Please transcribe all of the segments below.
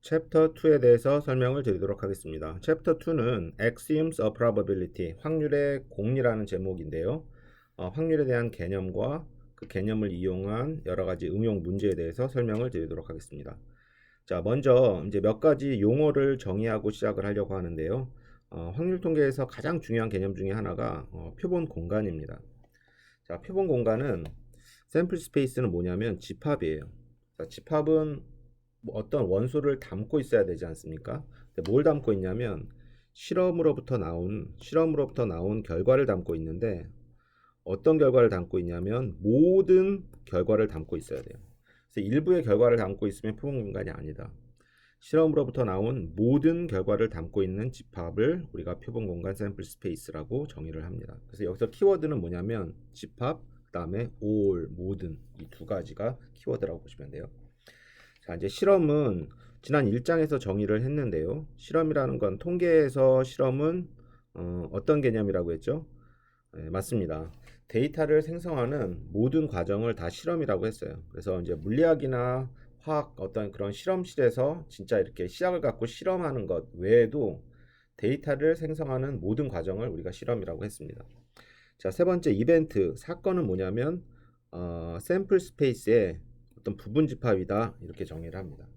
챕터 2에 대해서 설명을 드리도록 하겠습니다. 챕터 2는 Axioms of Probability, 확률의 공리라는 제목인데요. 확률에 대한 개념과 그 개념을 이용한 여러 가지 응용 문제에 대해서 설명을 드리도록 하겠습니다. 자, 먼저 이제 몇 가지 용어를 정의하고 시작을 하려고 하는데요. 확률 통계에서 가장 중요한 개념 중에 하나가 표본 공간입니다. 자, 표본 공간은 샘플 스페이스는 뭐냐면 집합이에요. 자, 집합은 뭐 어떤 원소를 담고 있어야 되지 않습니까? 근데 뭘 담고 있냐면 실험으로부터 나온 결과를 담고 있는데, 어떤 결과를 담고 있냐면 모든 결과를 담고 있어야 돼요. 그래서 일부의 결과를 담고 있으면 표본 공간이 아니다. 실험으로부터 나온 모든 결과를 담고 있는 집합을 우리가 표본 공간 샘플 스페이스라고 정의를 합니다. 그래서 여기서 키워드는 뭐냐면 집합, 그다음에 all, 모든, 이 두 가지가 키워드라고 보시면 돼요. 자, 이제 실험은 지난 1장에서 정의를 했는데요. 실험이라는 건 통계에서 실험은 어떤 개념이라고 했죠? 네, 맞습니다. 데이터를 생성하는 모든 과정을 다 실험이라고 했어요. 그래서 이제 물리학이나 화학 어떤 그런 실험실에서 진짜 이렇게 시약을 갖고 실험하는 것 외에도 데이터를 생성하는 모든 과정을 우리가 실험이라고 했습니다. 자, 세 번째 이벤트, 사건은 뭐냐면 샘플 스페이스의 어떤 부분 집합이다, 이렇게 정의를 합니다.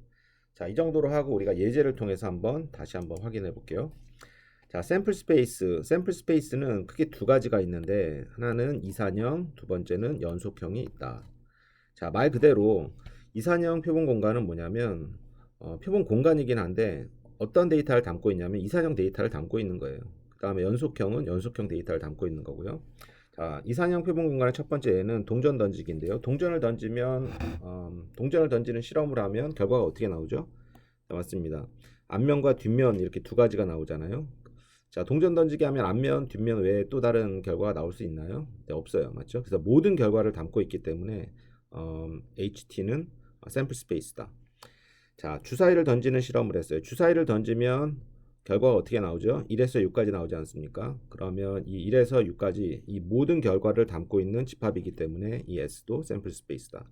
자, 이 정도로 하고 우리가 예제를 통해서 다시 한번 확인해 볼게요. 자, 샘플 스페이스는 크게 두 가지가 있는데, 하나는 이산형, 두 번째는 연속형이 있다. 자, 말 그대로 이산형 표본 공간은 뭐냐면 표본 공간이긴 한데 어떤 데이터를 담고 있냐면 이산형 데이터를 담고 있는 거예요. 그 다음에 연속형은 연속형 데이터를 담고 있는 거고요. 자, 이산형 표본 공간의 첫 번째 예는 동전 던지기인데요. 동전을 던지는 실험을 하면 결과가 어떻게 나오죠? 네, 맞습니다. 앞면과 뒷면 이렇게 두 가지가 나오잖아요. 자, 동전 던지기 하면 앞면, 뒷면 외에 또 다른 결과가 나올 수 있나요? 네, 없어요. 맞죠? 그래서 모든 결과를 담고 있기 때문에 HT는 샘플 스페이스다. 자, 주사위를 던지는 실험을 했어요. 주사위를 던지면 결과가 어떻게 나오죠? 1에서 6까지 나오지 않습니까? 그러면 이 1에서 6까지 이 모든 결과를 담고 있는 집합이기 때문에 이 S도 샘플 스페이스다.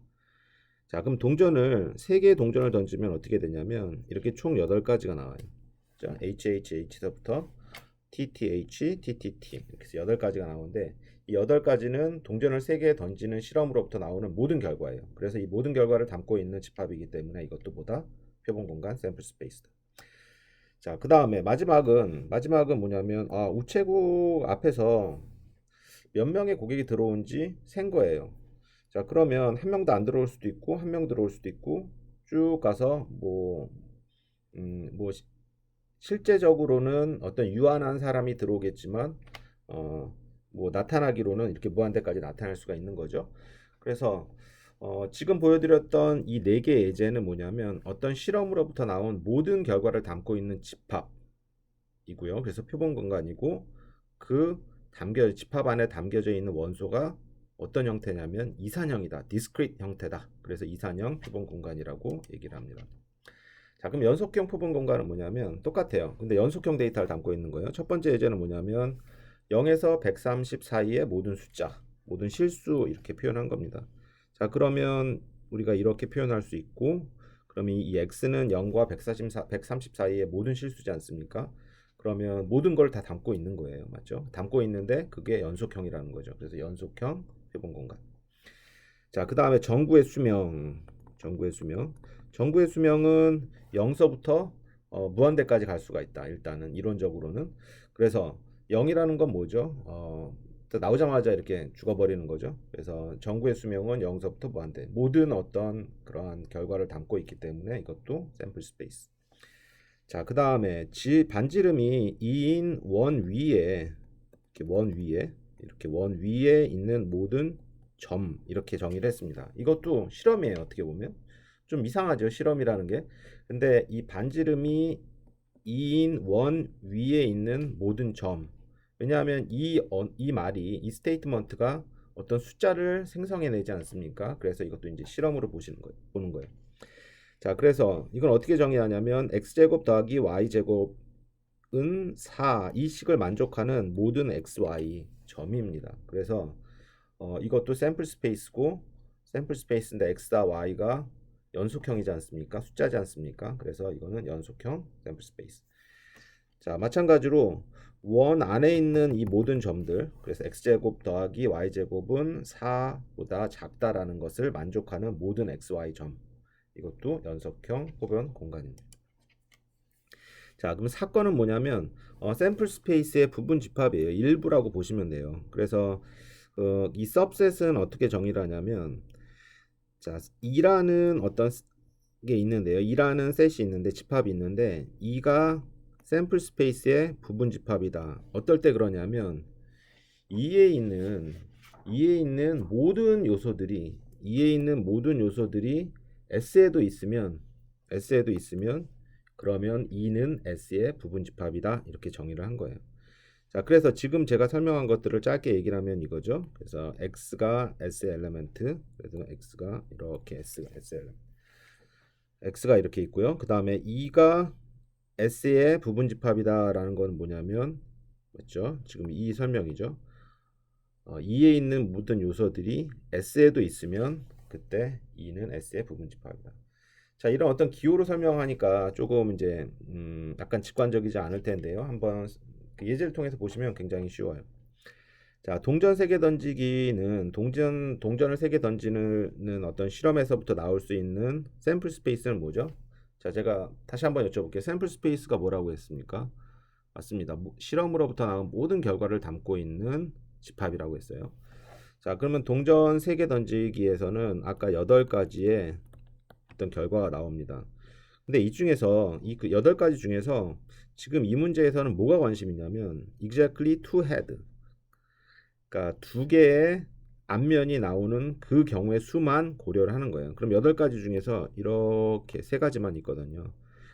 자, 그럼 3개의 동전을 던지면 어떻게 되냐면 이렇게 총 8가지가 나와요. 자, HHH서부터 TTH, TTT 이렇게 해서 8가지가 나오는데, 이 8가지는 동전을 3개 던지는 실험으로부터 나오는 모든 결과예요. 그래서 이 모든 결과를 담고 있는 집합이기 때문에 이것도 보다 표본 공간 샘플 스페이스다. 자, 그 다음에 마지막은 뭐냐면 우체국 앞에서 몇 명의 고객이 들어온지 센 거예요. 자, 그러면 한 명도 안 들어올 수도 있고 한 명 들어올 수도 있고 쭉 가서 뭐 실제적으로는 어떤 유한한 사람이 들어오겠지만 뭐 나타나기로는 이렇게 무한대까지 나타날 수가 있는 거죠. 그래서 지금 보여드렸던 이 4개의 예제는 뭐냐면 어떤 실험으로부터 나온 모든 결과를 담고 있는 집합이고요. 그래서 표본 공간이고, 그 집합 안에 담겨져 있는 원소가 어떤 형태냐면 이산형이다, 디스크리트 형태다. 그래서 이산형 표본 공간이라고 얘기를 합니다. 자, 그럼 연속형 표본 공간은 뭐냐면 똑같아요. 근데 연속형 데이터를 담고 있는 거예요. 첫 번째 예제는 뭐냐면 0에서 130 사이의 모든 숫자, 모든 실수, 이렇게 표현한 겁니다. 자, 그러면 우리가 이렇게 표현할 수 있고, 그러면 이 x는 0과 130 사이의 모든 실수지 않습니까? 그러면 모든 걸 다 담고 있는 거예요. 맞죠? 담고 있는데 그게 연속형이라는 거죠. 그래서 연속형 표본 공간. 자, 그 다음에 정구의 수명은 0서부터 무한대까지 갈 수가 있다. 일단은 이론적으로는. 그래서 0이라는 건 뭐죠? 나오자마자 이렇게 죽어버리는 거죠. 그래서 정구의 수명은 0서부터 무한대. 모든 어떤 그러한 결과를 담고 있기 때문에 이것도 샘플 스페이스. 자, 그 다음에 반지름이 2인 원 위에 있는 모든 점, 이렇게 정의를 했습니다. 이것도 실험이에요. 어떻게 보면 좀 이상하죠, 실험이라는 게. 근데 이 반지름이 2인 원 위에 있는 모든 점, 왜냐하면 이 스테이트먼트가 어떤 숫자를 생성해내지 않습니까? 그래서 이것도 이제 실험으로 보는 거예요. 자, 그래서 이건 어떻게 정의하냐면 x제곱 더하기 y제곱은 4, 이 식을 만족하는 모든 xy 점입니다. 그래서 이것도 샘플 스페이스고, 샘플 스페이스인데 x와 y가 연속형이지 않습니까? 숫자지 않습니까? 그래서 이거는 연속형 샘플 스페이스. 자, 마찬가지로 원 안에 있는 이 모든 점들, 그래서 x제곱 더하기 y제곱은 4보다 작다라는 것을 만족하는 모든 xy 점, 이것도 연속형 호변 공간입니다. 자, 그럼 사건은 뭐냐면 샘플 스페이스의 부분 집합이에요. 일부라고 보시면 돼요. 그래서 이 सब셋은 어떻게 정의를 하냐면, 자, 2라는 어떤 게 있는데요. 2라는 셋이 있는데 집합이 있는데 2가 샘플 스페이스의 부분 집합이다. 어떨 때 그러냐면 2에 있는 모든 요소들이 S에도 있으면 그러면 2는 S의 부분 집합이다. 이렇게 정의를 한 거예요. 자, 그래서 지금 제가 설명한 것들을 짧게 얘기를 하면 이거죠. 그래서 X가 S의 엘리멘트, 그래서 X가 이렇게 S의 엘리멘트. X가 이렇게 있고요. 그 다음에 2가 S의 부분 집합이다라는 건 뭐냐면, 맞죠? 지금 이 설명이죠. 2에 있는 모든 요소들이 S에도 있으면 그때 2는 S의 부분 집합이다. 자, 이런 어떤 기호로 설명하니까 조금 이제 약간 직관적이지 않을 텐데요. 한번 그 예제를 통해서 보시면 굉장히 쉬워요. 자, 동전 3개 던지기는 동전을 3개 던지는 어떤 실험에서부터 나올 수 있는 샘플 스페이스는 뭐죠? 자, 제가 다시 한번 여쭤볼게요. 샘플 스페이스가 뭐라고 했습니까? 맞습니다. 실험으로부터 나온 모든 결과를 담고 있는 집합이라고 했어요. 자, 그러면 동전 3개 던지기에서는 아까 8가지의 어떤 결과가 나옵니다. 근데 이 중에서 이 그 8가지 중에서 지금 이 문제에서는 뭐가 관심 있냐면 exactly two head, 그러니까 2개의 앞면이 나오는 그 경우의 수만 고려를 하는 거예요. 그럼 8가지 중에서 이렇게 3가지만 있거든요.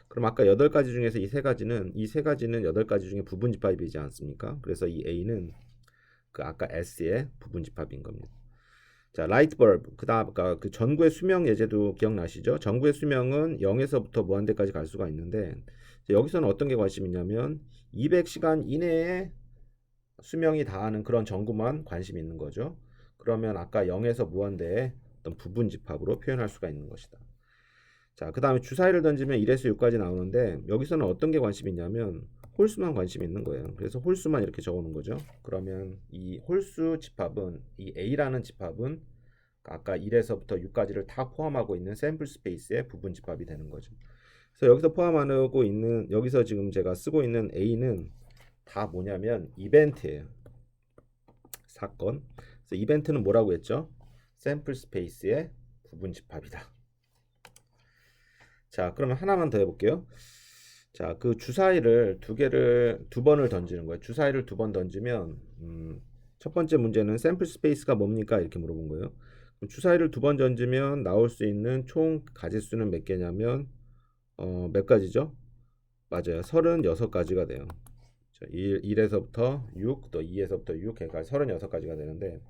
그럼 아까 8가지 중에서 이 세 가지는 8가지 중에 부분 집합이지 않습니까? 그래서 이 A는 그 아까 S의 부분 집합인 겁니다. 자, 라이트 벌브. 그다음 아까 그 전구의 수명 예제도 기억나시죠? 전구의 수명은 0에서부터 무한대까지 갈 수가 있는데 여기서는 어떤 게 관심이 있냐면 200시간 이내에 수명이 다하는 그런 전구만 관심이 있는 거죠. 그러면 아까 0에서 무한대의 어떤 부분 집합으로 표현할 수가 있는 것이다. 자, 그 다음에 주사위를 던지면 1에서 6까지 나오는데 여기서는 어떤 게 관심이 있냐면 홀수만 관심이 있는 거예요. 그래서 홀수만 이렇게 적어놓은 거죠. 그러면 이 홀수 집합은 이 A라는 집합은 아까 1에서부터 6까지를 다 포함하고 있는 샘플 스페이스의 부분 집합이 되는 거죠. 그래서 여기서 포함하고 있는 여기서 지금 제가 쓰고 있는 A는 다 뭐냐면 이벤트예요. 사건. 그래서 이벤트는 뭐라고 했죠? 샘플 스페이스의 부분 집합이다. 자, 그러면 하나만 더 해볼게요. 자, 그 주사위를 두 번을 던지는 거예요. 주사위를 2번 던지면 첫 번째 문제는 샘플 스페이스가 뭡니까? 이렇게 물어본 거예요. 그럼 주사위를 2번 던지면 나올 수 있는 총 가지수는 몇 개냐면 몇 가지죠? 맞아요. 36가지가 돼요. 자, 1에서부터 6, 또 2에서부터 6, 그러니까 36가지가 되는데,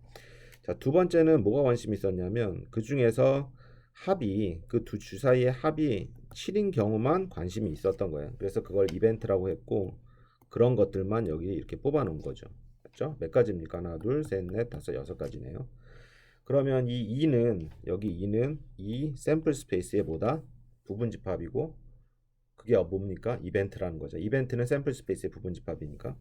자, 두 번째는 뭐가 관심이 있었냐면 그 중에서 합이 그 두 주사위의 합이 7인 경우만 관심이 있었던 거예요. 그래서 그걸 이벤트라고 했고 그런 것들만 여기 이렇게 뽑아 놓은 거죠. 맞죠? 몇 가지입니까? 하나, 둘, 셋, 넷, 다섯, 6가지네요. 그러면 이 2는 여기 2는 이 샘플 스페이스의 뭐다? 부분 집합이고 그게 뭡니까? 이벤트라는 거죠. 이벤트는 샘플 스페이스의 부분 집합이니까.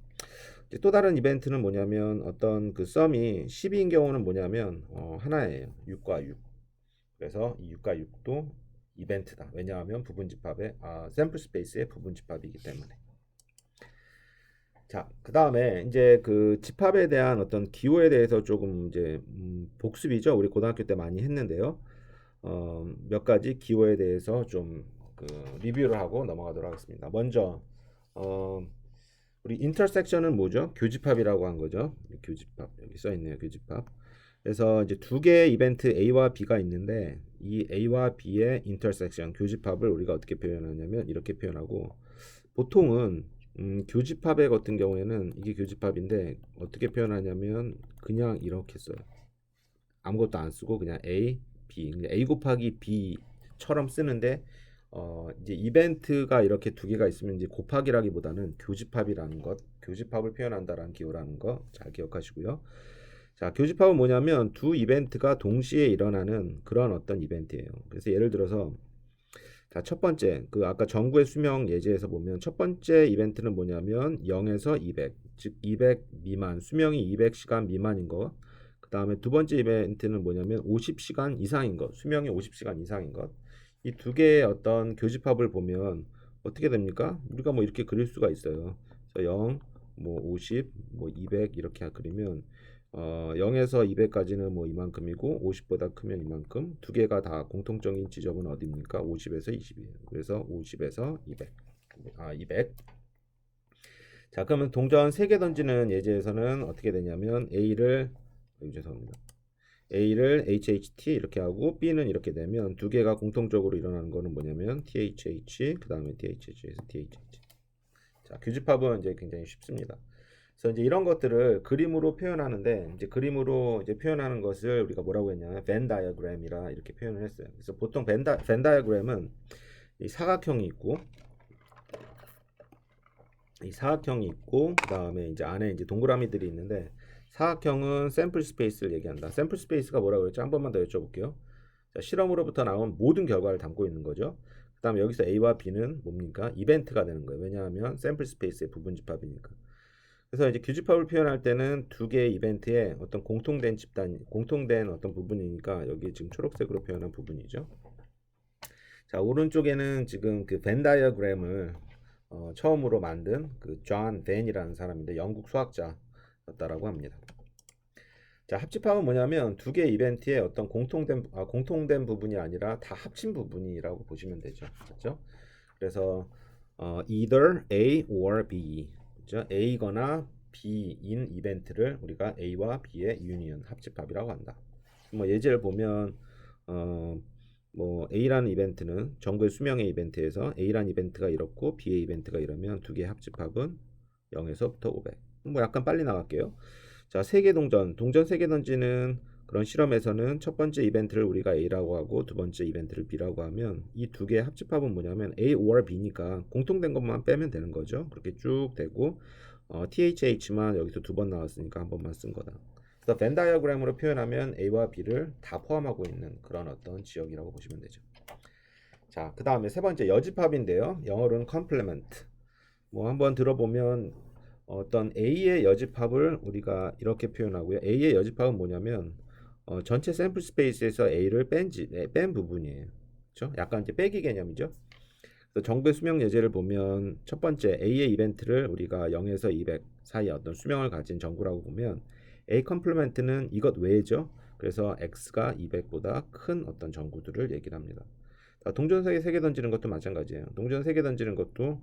이제 또 다른 이벤트는 뭐냐면 어떤 그 썸이 12인 경우는 뭐냐면 하나예요. 6과 6. 그래서 이 6과 6도 이벤트다. 왜냐하면 부분 집합의 샘플 스페이스의 부분 집합이기 때문에. 자, 그 다음에 이제 그 집합에 대한 어떤 기호에 대해서 조금 이제 복습이죠. 우리 고등학교 때 많이 했는데요. 몇 가지 기호에 대해서 좀 그 리뷰를 하고 넘어가도록 하겠습니다. 먼저 우리 인터섹션은 뭐죠? 교집합이라고 한 거죠. 교집합 여기 써 있네요. 교집합. 그래서 이제 두 개의 이벤트 A와 B가 있는데 이 A와 B의 인터섹션 교집합을 우리가 어떻게 표현하냐면 이렇게 표현하고 보통은 교집합의 같은 경우에는 이게 교집합인데 어떻게 표현하냐면 그냥 이렇게 써요. 아무것도 안 쓰고 그냥 A, B, A 곱하기 B처럼 쓰는데 이제 이벤트가 이렇게 두 개가 있으면 이제 곱하기라기보다는 교집합이라는 것, 교집합을 표현한다라는 기호라는 거 잘 기억하시고요. 자, 교집합은 뭐냐면 두 이벤트가 동시에 일어나는 그런 어떤 이벤트예요. 그래서 예를 들어서 자, 첫 번째 그 아까 전구의 수명 예제에서 보면 첫 번째 이벤트는 뭐냐면 0에서 200, 즉 200 미만, 수명이 200시간 미만인 거. 그 다음에 두 번째 이벤트는 뭐냐면 50시간 이상인 것, 수명이 50시간 이상인 것. 이 두 개의 어떤 교집합을 보면 어떻게 됩니까? 우리가 뭐 이렇게 그릴 수가 있어요. 그래서 0, 뭐 50, 뭐 200 이렇게 그리면 0에서 200까지는 뭐 이만큼이고 50보다 크면 이만큼. 두 개가 다 공통적인 지점은 어디입니까? 50에서 20이에요. 그래서 50에서 200. 200. 자, 그러면 동전 3개 던지는 예제에서는 어떻게 되냐면 죄송합니다. A를 HHT 이렇게 하고 B는 이렇게 되면 두 개가 공통적으로 일어나는 거는 뭐냐면 THH 그 다음에 THH에서 THH. 자, 교집합은 이제 굉장히 쉽습니다. 그래서 이제 이런 것들을 그림으로 표현하는데 이제 그림으로 이제 표현하는 것을 우리가 뭐라고 했냐면 벤 다이어그램이라 이렇게 표현을 했어요. 그래서 보통 벤 다이어그램은 이 사각형이 있고 그다음에 이제 안에 이제 동그라미들이 있는데 사각형은 샘플 스페이스를 얘기한다. 샘플 스페이스가 뭐라고 했죠? 한 번만 더 여쭤볼게요. 자, 실험으로부터 나온 모든 결과를 담고 있는 거죠. 그다음에 여기서 A와 B는 뭡니까? 이벤트가 되는 거예요. 왜냐하면 샘플 스페이스의 부분 집합이니까. 그래서 이제 규집합을 표현할 때는 두 개의 이벤트에 어떤 공통된 어떤 부분이니까 여기 지금 초록색으로 표현한 부분이죠. 자, 오른쪽에는 지금 그 벤 다이어그램을 처음으로 만든 그 존 벤이라는 사람인데 영국 수학자였다라고 합니다. 자, 합집합은 뭐냐면 두 개의 이벤트에 어떤 공통된 부분이 아니라 다 합친 부분이라고 보시면 되죠. 그렇죠? 그래서 either A or B, 그렇죠? A거나 B인 이벤트를 우리가 A와 B의 유니언 합집합이라고 한다. 뭐 예제를 보면 뭐 A라는 이벤트는 전구의 수명의 이벤트에서 A라는 이벤트가 이렇고 B의 이벤트가 이러면 두 개의 합집합은 0에서부터 500. 뭐 약간 빨리 나갈게요. 자, 세개 동전 3개 던지는 그런 실험에서는 첫 번째 이벤트를 우리가 A라고 하고 두 번째 이벤트를 B라고 하면 이 두 개의 합집합은 뭐냐면 A or B니까 공통된 것만 빼면 되는 거죠. 그렇게 쭉 되고 THH만 여기서 두 번 나왔으니까 한 번만 쓴 거다. 그래서 벤 다이어그램으로 표현하면 A와 B를 다 포함하고 있는 그런 어떤 지역이라고 보시면 되죠. 자, 그 다음에 세 번째 여집합인데요. 영어로는 complement. 뭐 한번 들어보면 어떤 A의 여집합을 우리가 이렇게 표현하고요. A의 여집합은 뭐냐면 전체 샘플 스페이스에서 A를 뺀 부분이에요. 그렇죠? 약간 이제 빼기 개념이죠. 그래서 정부의 수명 예제를 보면 첫 번째 A의 이벤트를 우리가 0에서 200 사이 어떤 수명을 가진 정구라고 보면 A 컴플리멘트는 이것 외죠. 그래서 X가 200보다 큰 어떤 정구들을 얘기를 합니다. 동전 3개 던지는 것도 마찬가지예요. 동전 3개 던지는 것도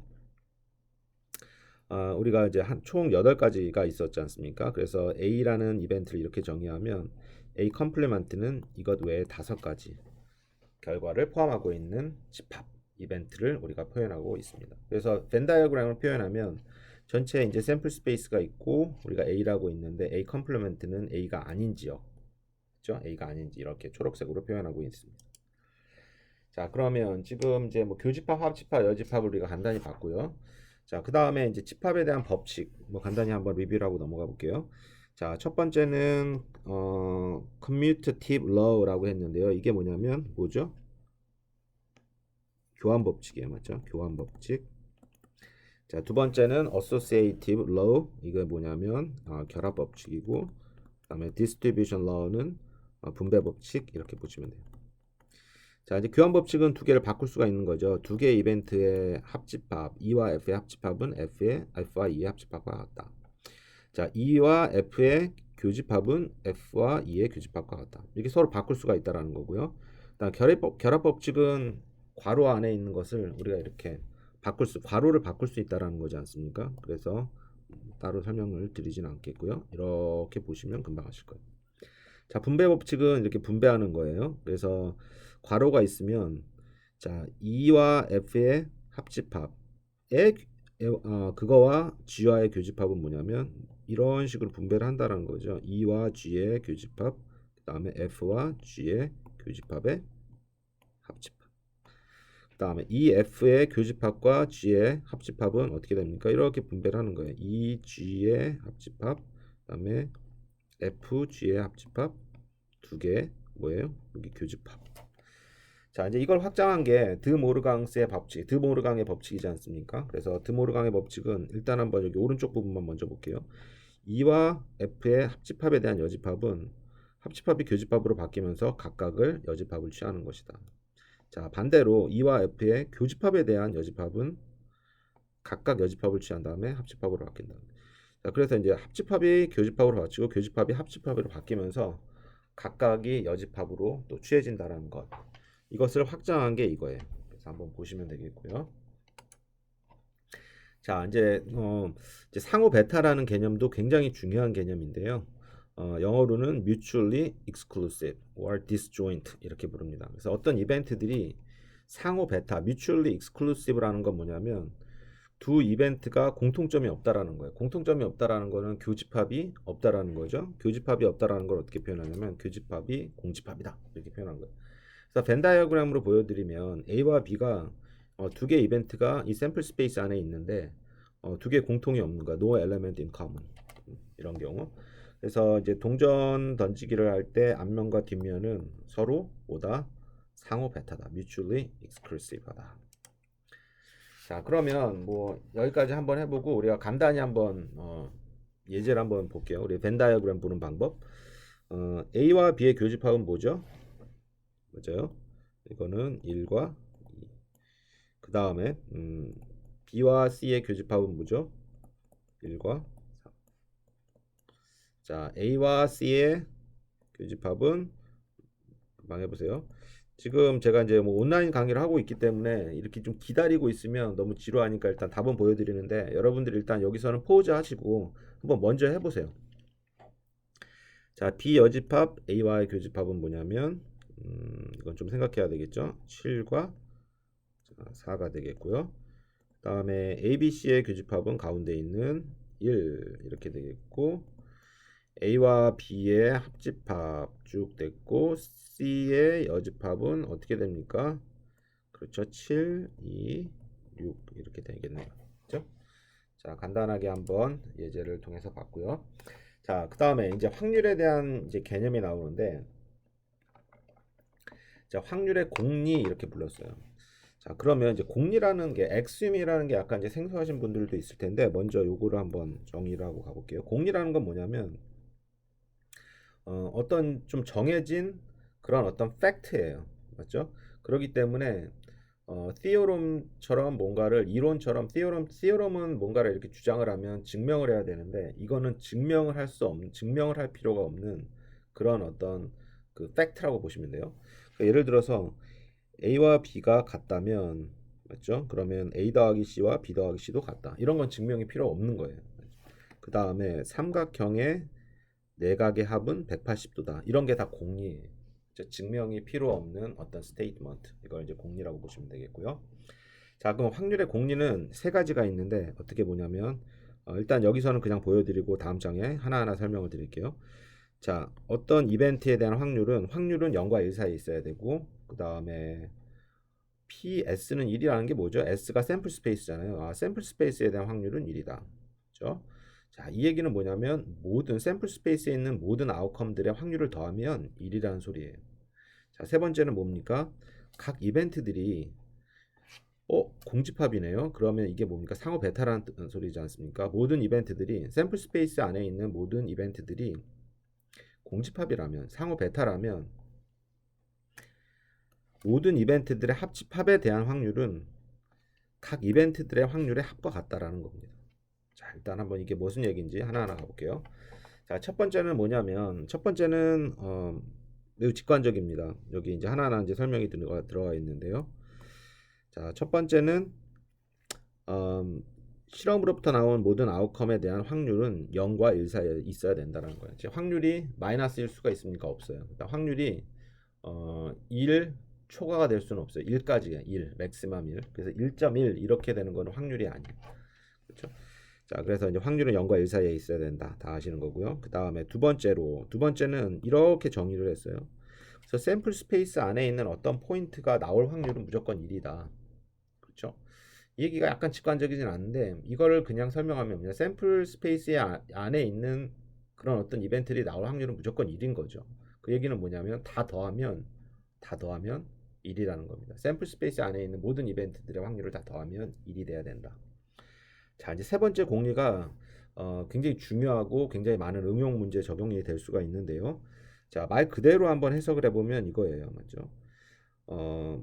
우리가 이제 총 8가지가 있었지 않습니까? 그래서 A라는 이벤트를 이렇게 정의하면 A 컴플리먼트는 이것 외에 5가지 결과를 포함하고 있는 집합 이벤트를 우리가 표현하고 있습니다. 그래서 벤 다이어그램을 표현하면 전체 이제 샘플 스페이스가 있고 우리가 A라고 있는데 A 컴플리먼트는 A가 아닌 지역, 그렇죠? A가 아닌지 이렇게 초록색으로 표현하고 있습니다. 자, 그러면 지금 이제 뭐 교집합, 합집합, 여집합을 우리가 간단히 봤고요. 자, 그 다음에 이제 집합에 대한 법칙 뭐 간단히 한번 리뷰를 하고 넘어가 볼게요. 자, 첫 번째는 commutative law라고 했는데요. 이게 뭐죠? 교환 법칙이에요, 맞죠? 교환 법칙. 자, 두 번째는 associative law. 이게 뭐냐면 결합 법칙이고, 그다음에 distribution law는 분배 법칙 이렇게 보시면 돼요. 자, 이제 교환 법칙은 두 개를 바꿀 수가 있는 거죠. 두 개의 이벤트의 합집합, E와 F의 합집합은 F와 E의 합집합과 같다. 자, E와 F의 교집합은 F와 E의 교집합과 같다. 이렇게 서로 바꿀 수가 있다라는 거고요. 그다음 결합 법칙은 괄호 안에 있는 것을 우리가 이렇게 괄호를 바꿀 수 있다라는 거지 않습니까? 그래서 따로 설명을 드리진 않겠고요. 이렇게 보시면 금방 아실 거예요. 자, 분배 법칙은 이렇게 분배하는 거예요. 그래서 괄호가 있으면 자, E와 F의 합집합의 그거와 G와의 교집합은 뭐냐면 이런 식으로 분배를 한다는 거죠. E와 G의 교집합, 그 다음에 F와 G의 교집합의 합집합. 그 다음에 EF의 교집합과 G의 합집합은 어떻게 됩니까? 이렇게 분배를 하는 거예요. E, G의 합집합, 그 다음에 FG의 합집합 두 개 뭐예요? 여기 교집합. 자, 이제 이걸 확장한 게 드모르강스의 법칙, 드모르강의 법칙이지 않습니까? 그래서 드모르강의 법칙은 일단 한번 여기 오른쪽 부분만 먼저 볼게요. E와 F의 합집합에 대한 여집합은 합집합이 교집합으로 바뀌면서 각각을 여집합을 취하는 것이다. 자, 반대로 E와 F의 교집합에 대한 여집합은 각각 여집합을 취한 다음에 합집합으로 바뀐다. 자, 그래서 이제 합집합이 교집합으로 바뀌고 교집합이 합집합으로 바뀌면서 각각이 여집합으로 또 취해진다는 것. 이것을 확장한 게 이거예요. 그래서 한번 보시면 되겠고요. 자, 이제 상호 베타라는 개념도 굉장히 중요한 개념인데요. 영어로는 mutually exclusive or disjoint 이렇게 부릅니다. 그래서 어떤 이벤트들이 상호 베타, mutually exclusive라는 건 뭐냐면 두 이벤트가 공통점이 없다라는 거예요. 공통점이 없다라는 거는 교집합이 없다라는 거죠. 교집합이 없다라는 걸 어떻게 표현하냐면 교집합이 공집합이다 이렇게 표현한 거예요. 그래서 벤 다이어그램으로 보여드리면 A와 B가 두 개 이벤트가 이 샘플 스페이스 안에 있는데 두 개 공통이 없는 거야. No element in common 이런 경우. 그래서 이제 동전 던지기를 할 때 앞면과 뒷면은 서로 뭐다? 상호 베타다. mutually exclusive하다. 자, 그러면 뭐 여기까지 한번 해보고 우리가 간단히 한번 예제를 한번 볼게요. 우리 벤 다이어그램 보는 방법. A와 B의 교집합은 뭐죠? 맞아요. 이거는 1과 2. 그 다음에 B와 C의 교집합은 뭐죠? 1과 3. 자, A와 C의 교집합은 금방 해보세요. 지금 제가 이제 뭐 온라인 강의를 하고 있기 때문에 이렇게 좀 기다리고 있으면 너무 지루하니까 일단 답은 보여드리는데 여러분들이 일단 여기서는 포즈 하시고 한번 먼저 해보세요. 자, B 여집합 A와의 교집합은 뭐냐면 이건 좀 생각해야 되겠죠. 7과 4가 되겠고요. 그 다음에 ABC의 교집합은 가운데 있는 1 이렇게 되겠고 A와 B의 합집합 쭉 됐고 C의 여집합은 어떻게 됩니까? 그렇죠. 7, 2, 6 이렇게 되겠네요. 그렇죠? 자, 간단하게 한번 예제를 통해서 봤고요. 자, 그 다음에 이제 확률에 대한 이제 개념이 나오는데 자, 확률의 공리 이렇게 불렀어요. 자, 그러면 이제 공리라는 게 엑스임이라는 게 약간 이제 생소하신 분들도 있을 텐데 먼저 요거를 한번 정의를 하고 가볼게요. 공리라는 건 뭐냐면 어떤 좀 정해진 그런 어떤 팩트예요. 맞죠? 그렇기 때문에 theorem처럼 뭔가를 이론처럼 theorem은 뭔가를 이렇게 주장을 하면 증명을 해야 되는데 이거는 증명을 할 수 없는 증명을 할 필요가 없는 그런 어떤 그 팩트라고 보시면 돼요. 그러니까 예를 들어서 A와 B가 같다면 맞죠? 그러면 A 더하기 C와 B 더하기 C도 같다. 이런 건 증명이 필요 없는 거예요. 그 다음에 삼각형의 내각의 합은 180도다. 이런 게 다 공리예요. 증명이 필요 없는 어떤 스테이트먼트. 이걸 이제 공리라고 보시면 되겠고요. 자, 그럼 확률의 공리는 세 가지가 있는데 어떻게 보냐면 일단 여기서는 그냥 보여드리고 다음 장에 하나하나 설명을 드릴게요. 자, 어떤 이벤트에 대한 확률은 0과 1 사이에 있어야 되고 그 다음에 PS는 1이라는 게 뭐죠? S가 샘플 스페이스잖아요. 아, 샘플 스페이스에 대한 확률은 1이다. 그렇죠? 자, 이 얘기는 뭐냐면 모든 샘플 스페이스에 있는 모든 아웃컴들의 확률을 더하면 1이라는 소리예요. 자, 세 번째는 뭡니까? 각 이벤트들이 공집합이네요. 그러면 이게 뭡니까? 상호 베타라는 소리지 않습니까? 모든 이벤트들이 샘플 스페이스 안에 있는 모든 이벤트들이 공집합이라면 상호 베타라면 모든 이벤트들의 합집합에 대한 확률은 각 이벤트들의 확률의 합과 같다라는 겁니다. 자, 일단 한번 이게 무슨 얘기인지 하나하나 가볼게요. 자, 첫 번째는 뭐냐면 첫 번째는 매우 직관적입니다. 여기 이제 하나하나 이제 설명이 들어가 있는데요. 자, 첫 번째는 실험으로부터 나온 모든 아웃컴에 대한 확률은 0과 1 사이에 있어야 된다는 거예요. 확률이 마이너스일 수가 있습니까? 없어요. 그러니까 확률이 1 초과가 될 수는 없어요. 1까지가 1, 맥시멈 1. 그래서 1.1 이렇게 되는 거는 확률이 아니에요. 그렇죠? 자, 그래서 이제 확률은 0과 1 사이에 있어야 된다. 다 아시는 거고요. 그 다음에 두 번째는 이렇게 정의를 했어요. 그래서 샘플 스페이스 안에 있는 어떤 포인트가 나올 확률은 무조건 1이다. 그렇죠? 이 얘기가 약간 직관적이진 않은데 이거를 그냥 설명하면 샘플 스페이스 안에 있는 그런 어떤 이벤트들이 나올 확률은 무조건 1인 거죠. 그 얘기는 뭐냐면 다 더하면 1이라는 겁니다. 샘플 스페이스 안에 있는 모든 이벤트들의 확률을 다 더하면 1이 돼야 된다. 자, 이제 세 번째 공리가 굉장히 중요하고 굉장히 많은 응용 문제 적용이 될 수가 있는데요. 자, 말 그대로 한번 해석을 해보면 이거예요. 맞죠? 어,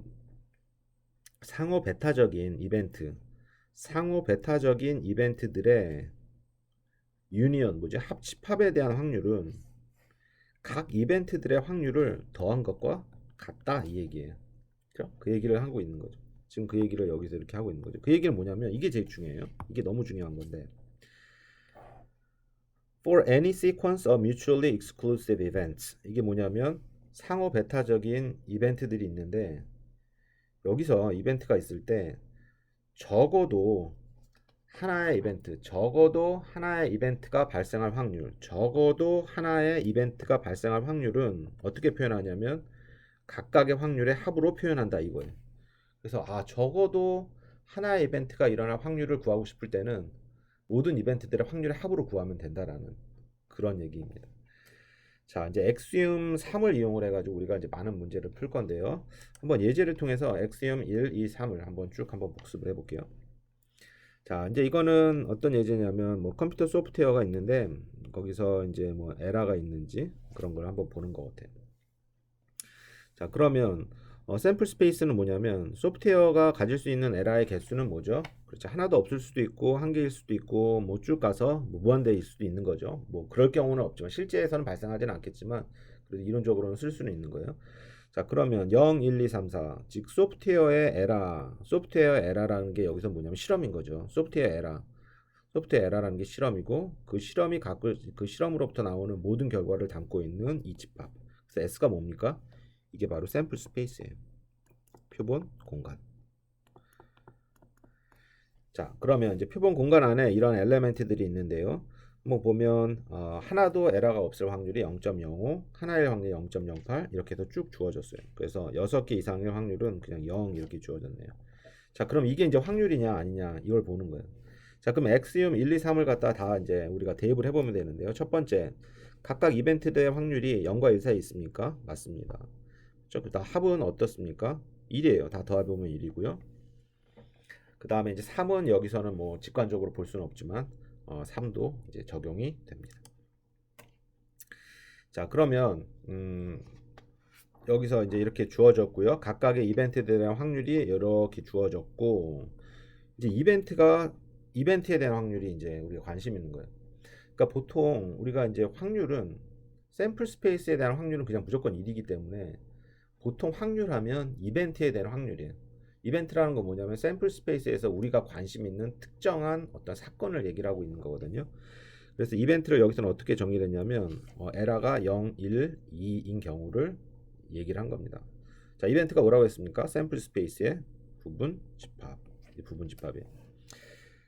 상호 베타적인 이벤트들의 유니언, 합집합에 대한 확률은 각 이벤트들의 확률을 더한 것과 같다 이 얘기예요. 그렇죠? 그 얘기를 하고 있는 거죠. 지금 그 얘기를 여기서 이렇게 하고 있는 거죠. 그 얘기는 뭐냐면 이게 제일 중요해요. 이게 너무 중요한 건데 For any sequence of mutually exclusive events 이게 뭐냐면 상호 베타적인 이벤트들이 있는데 여기서 이벤트가 있을 때 적어도 하나의 이벤트가 발생할 확률은 어떻게 표현하냐면 각각의 확률의 합으로 표현한다 이거예요. 그래서 적어도 하나의 이벤트가 일어날 확률을 구하고 싶을 때는 모든 이벤트들의 확률의 합으로 구하면 된다라는 그런 얘기입니다. 자, 이제 엑시움 3을 이용을 해가지고 우리가 이제 많은 문제를 풀 건데요. 한번 예제를 통해서 엑시움 1, 2, 3을 한번 복습을 해볼게요. 자, 이제 이거는 어떤 예제냐면 뭐 컴퓨터 소프트웨어가 있는데 거기서 이제 뭐 에러가 있는지 그런 걸 한번 보는 것 같아요. 자, 그러면 샘플 스페이스는 뭐냐면 소프트웨어가 가질 수 있는 에러의 개수는 뭐죠? 그렇죠. 하나도 없을 수도 있고 한 개일 수도 있고 뭐 쭉 가서 뭐 무한대일 수도 있는 거죠. 뭐 그럴 경우는 없지만 실제에서는 발생하지는 않겠지만 그래도 이론적으로는 쓸 수는 있는 거예요. 자, 그러면 0, 1, 2, 3, 4. 즉 소프트웨어 에러라는 게 여기서 뭐냐면 실험인 거죠. 소프트웨어 에러라는 게 실험이고 그 실험으로부터 나오는 모든 결과를 담고 있는 이 집합. 그래서 S가 뭡니까? 이게 바로 샘플 스페이스예요. 표본 공간. 자, 그러면 이제 표본 공간 안에 이런 엘레멘트들이 있는데요. 한번 보면 하나도 에러가 없을 확률이 0.05, 하나일 확률이 0.08 이렇게 해서 쭉 주어졌어요. 그래서 6개 이상의 확률은 그냥 0 이렇게 주어졌네요. 자, 그럼 이게 이제 확률이냐 아니냐 이걸 보는 거예요. 자, 그럼 엑시움 1, 2, 3을 갖다 다 이제 우리가 대입을 해보면 되는데요. 첫 번째, 각각 이벤트들의 확률이 0과 1 사이에 있습니까? 맞습니다. 그다음 합은 어떻습니까? 1이에요. 다 더해보면 1이고요. 그 다음에 이제 3은 여기서는 뭐 직관적으로 볼 수는 없지만 3도 이제 적용이 됩니다. 자, 그러면 여기서 이제 이렇게 주어졌고요. 각각의 이벤트들의 확률이 이렇게 주어졌고 이제 이벤트에 대한 확률이 이제 우리가 관심 있는 거예요. 그러니까 보통 우리가 이제 확률은 샘플 스페이스에 대한 확률은 그냥 무조건 1이기 때문에 보통 확률하면 이벤트에 대한 확률이에요. 이벤트라는 건 뭐냐면 샘플 스페이스에서 우리가 관심 있는 특정한 어떤 사건을 얘기를 하고 있는 거거든요. 그래서 이벤트를 여기서는 어떻게 정의했냐면 에러가 0, 1, 2인 경우를 얘기를 한 겁니다. 자, 이벤트가 뭐라고 했습니까? 샘플 스페이스의 부분 집합이에요.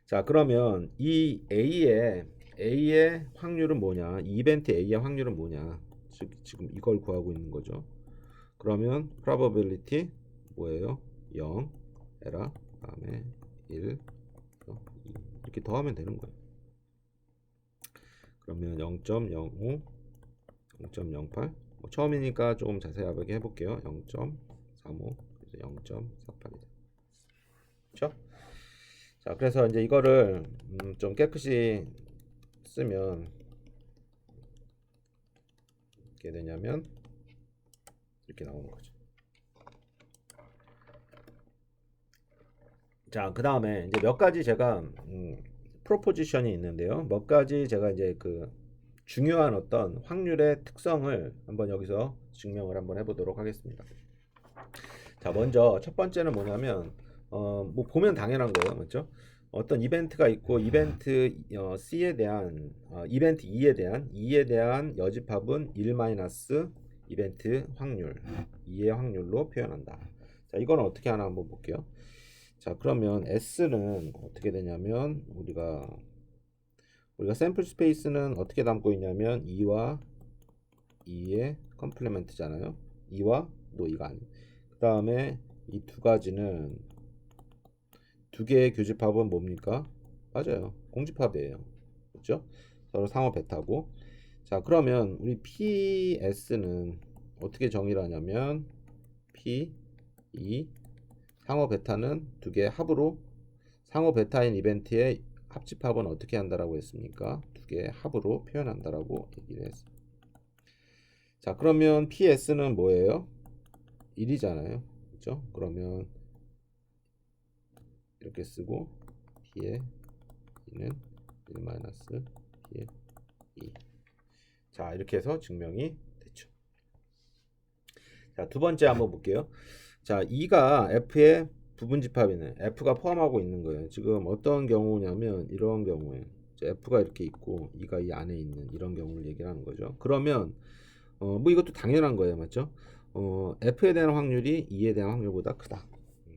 자, 그러면 이 A의 확률은 뭐냐? 이 이벤트 A의 확률은 뭐냐? 지금 이걸 구하고 있는 거죠. 그러면 probability 뭐예요? 0 에라 다음에 1 2 이렇게 더하면 되는 거예요. 그러면 0.05 0.08 뭐 처음이니까 조금 자세하게 해볼게요. 0.35 0.48이죠. 그렇죠? 자, 그래서 이제 이거를 좀 깨끗이 쓰면 어떻게 되냐면 이렇게 나오는 거죠. 자, 그 다음에 이제 몇 가지 제가 프로포지션이 있는데요. 몇 가지 제가 이제 그 중요한 어떤 확률의 특성을 한번 여기서 증명을 한번 해보도록 하겠습니다. 자, 먼저 첫 번째는 뭐냐면 뭐 보면 당연한 거예요, 맞죠? 어떤 이벤트가 있고 이벤트 C에 대한 이벤트 E에 대한 여집합은 1 마이너스 이벤트 확률 2의 확률로 표현한다. 자, 이건 어떻게 하나 한번 볼게요. 자, 그러면 S는 어떻게 되냐면 우리가 샘플 스페이스는 어떻게 담고 있냐면 2와 2의 컴플레멘트잖아요. 2와 노이가 아니에요. 그 다음에 이 두 가지는 두 개의 교집합은 뭡니까? 맞아요. 공집합이에요. 그렇죠? 서로 상호 베타고. 자, 그러면 우리 PS는 어떻게 정의를 하냐면 P, E, 상호 베타는 두 개의 합으로 상호 베타인 이벤트의 합집합은 어떻게 한다라고 했습니까? 두 개의 합으로 표현한다라고 얘기를 했어요. 자, 그러면 PS는 뭐예요? 1이잖아요. 그렇죠? 그러면 이렇게 쓰고 P의 2는 1 마이너스 P의 2. 자, 이렇게 해서 증명이 됐죠. 자, 두 번째 한번 볼게요. 자, 2가 F의 부분집합이네. F가 포함하고 있는 거예요. 지금 어떤 경우냐면 이런 경우에 F가 이렇게 있고 2가 이 안에 있는 이런 경우를 얘기하는 거죠. 그러면 뭐 이것도 당연한 거예요. 맞죠? F에 대한 확률이 2에 대한 확률보다 크다.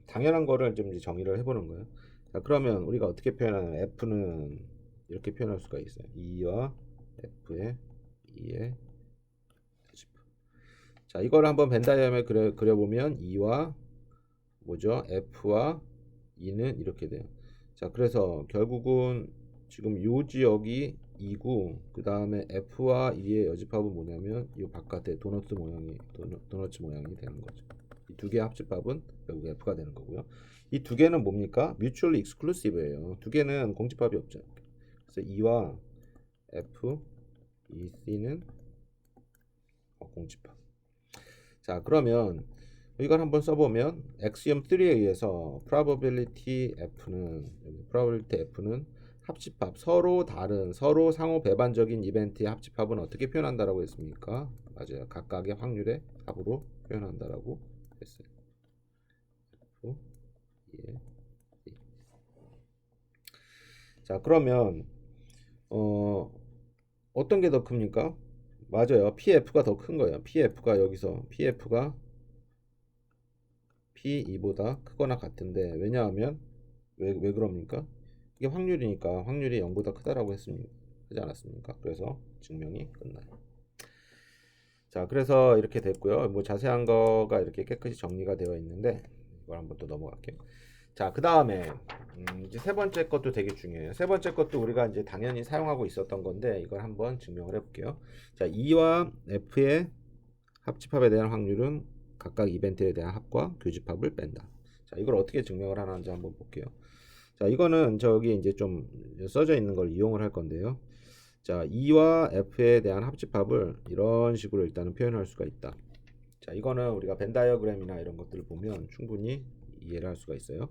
당연한 거를 좀 이제 정의를 해보는 거예요. 자, 그러면 우리가 어떻게 표현하냐면 F는 이렇게 표현할 수가 있어요. 2와 F의 2의 합집합. 자, 이걸 한번 벤 다이어그램에 그려보면 2와 뭐죠? F와 2는 이렇게 돼요. 자, 그래서 결국은 지금 요 지역이 2고 그 다음에 F와 2의 여집합은 뭐냐면 이 바깥에 도너츠 모양이 되는 거죠. 이 두 개의 합집합은 결국 F가 되는 거고요. 이 두 개는 뭡니까? mutually exclusive예요. 두 개는 공집합이 없죠. 그래서 2와 F, 2C는 공집합. 자, 그러면 이걸 한번 써보면 axiom 3에 의해서 probability F는 합집합, 서로 다른 서로 상호 배반적인 이벤트의 합집합은 어떻게 표현한다라고 했습니까? 맞아요. 각각의 확률의 합으로 표현한다라고 했어요. F, 예, 예. 자, 그러면 어떤 게 더 큽니까? 맞아요. PF가 더 큰 거예요. PF가 여기서 PF가 P2보다 크거나 같은데 왜냐하면 왜 그럽니까? 이게 확률이니까 확률이 0보다 크다라고 했습니다. 하지 않았습니까? 그래서 증명이 끝나요. 자, 그래서 이렇게 됐고요. 뭐 자세한 거가 이렇게 깨끗이 정리가 되어 있는데 이걸 한번 또 넘어갈게요. 자, 그 다음에 이제 세 번째 것도 되게 중요해요. 세 번째 것도 우리가 이제 당연히 사용하고 있었던 건데 이걸 한번 증명을 해볼게요. 자, E와 F의 합집합에 대한 확률은 각각 이벤트에 대한 합과 교집합을 뺀다. 자, 이걸 어떻게 증명을 하는지 한번 볼게요. 자, 이거는 저기 이제 좀 써져 있는 걸 이용을 할 건데요. 자, E와 F에 대한 합집합을 이런 식으로 일단은 표현할 수가 있다. 자, 이거는 우리가 벤 다이어그램이나 이런 것들을 보면 충분히 이해를 할 수가 있어요.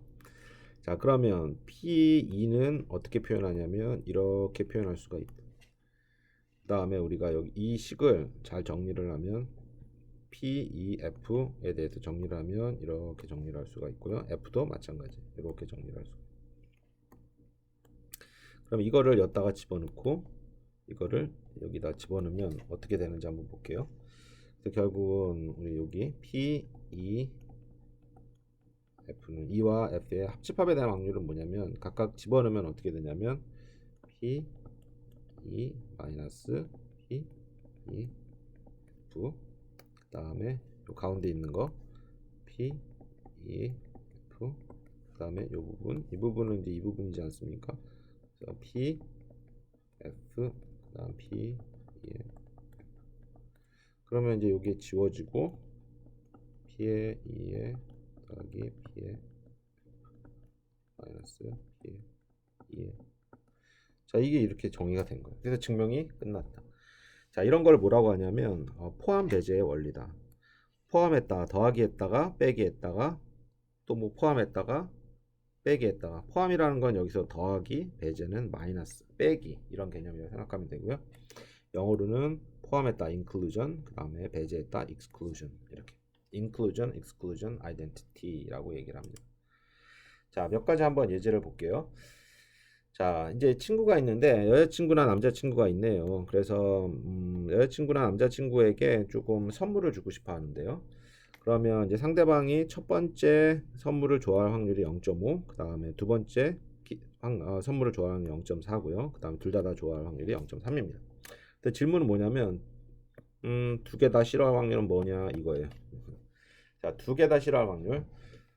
자, 그러면 P2는 어떻게 표현하냐면 이렇게 표현할 수가 있다. 그 다음에 우리가 여기 이 식을 잘 정리를 하면 PEF에 대해서 정리를 하면 이렇게 정리를 할 수가 있고요. F도 마찬가지 이렇게 정리를 할 수가 있어요. 그럼 이거를 여기다가 집어넣고 이거를 여기다 집어넣으면 어떻게 되는지 한번 볼게요. 그래서 결국은 우리 여기 PEF는 E와 F의 합집합에 대한 확률은 뭐냐면 각각 집어넣으면 어떻게 되냐면 P E 마이너스 P E F 그 다음에 요 가운데 있는 거 P E F 그 다음에 요 부분 이 부분은 이제 이 부분이지 않습니까? 그래서 P F 그 다음 P E F 그러면 이제 요게 지워지고 P의 2에 더하기 P의 마이너스 P의 2에 자, 이게 이렇게 정의가 된 거예요. 그래서 증명이 끝났다. 자, 이런 걸 뭐라고 하냐면 포함 배제의 원리다. 포함했다가 더하기 했다가 빼기 했다가 또 뭐 포함했다가 빼기 했다가 포함이라는 건 여기서 더하기 배제는 마이너스 빼기 이런 개념이라고 생각하면 되고요. 영어로는 포함했다 inclusion 그 다음에 배제했다 exclusion 이렇게 inclusion, exclusion, identity라고 얘기를 합니다. 자, 몇 가지 한번 예제를 볼게요. 자, 이제 친구가 있는데 여자친구나 남자친구가 있네요. 그래서 여자친구나 남자친구에게 조금 선물을 주고 싶어 하는데요. 그러면 이제 상대방이 첫 번째 선물을 좋아할 확률이 0.5, 그 다음에 두 번째 선물을 좋아할 확률이 0.4고요. 그 다음에 둘 다 좋아할 확률이 0.3입니다. 근데 질문은 뭐냐면 두 개 다 싫어할 확률은 뭐냐 이거예요. 자, 두 개 다 싫어할 확률.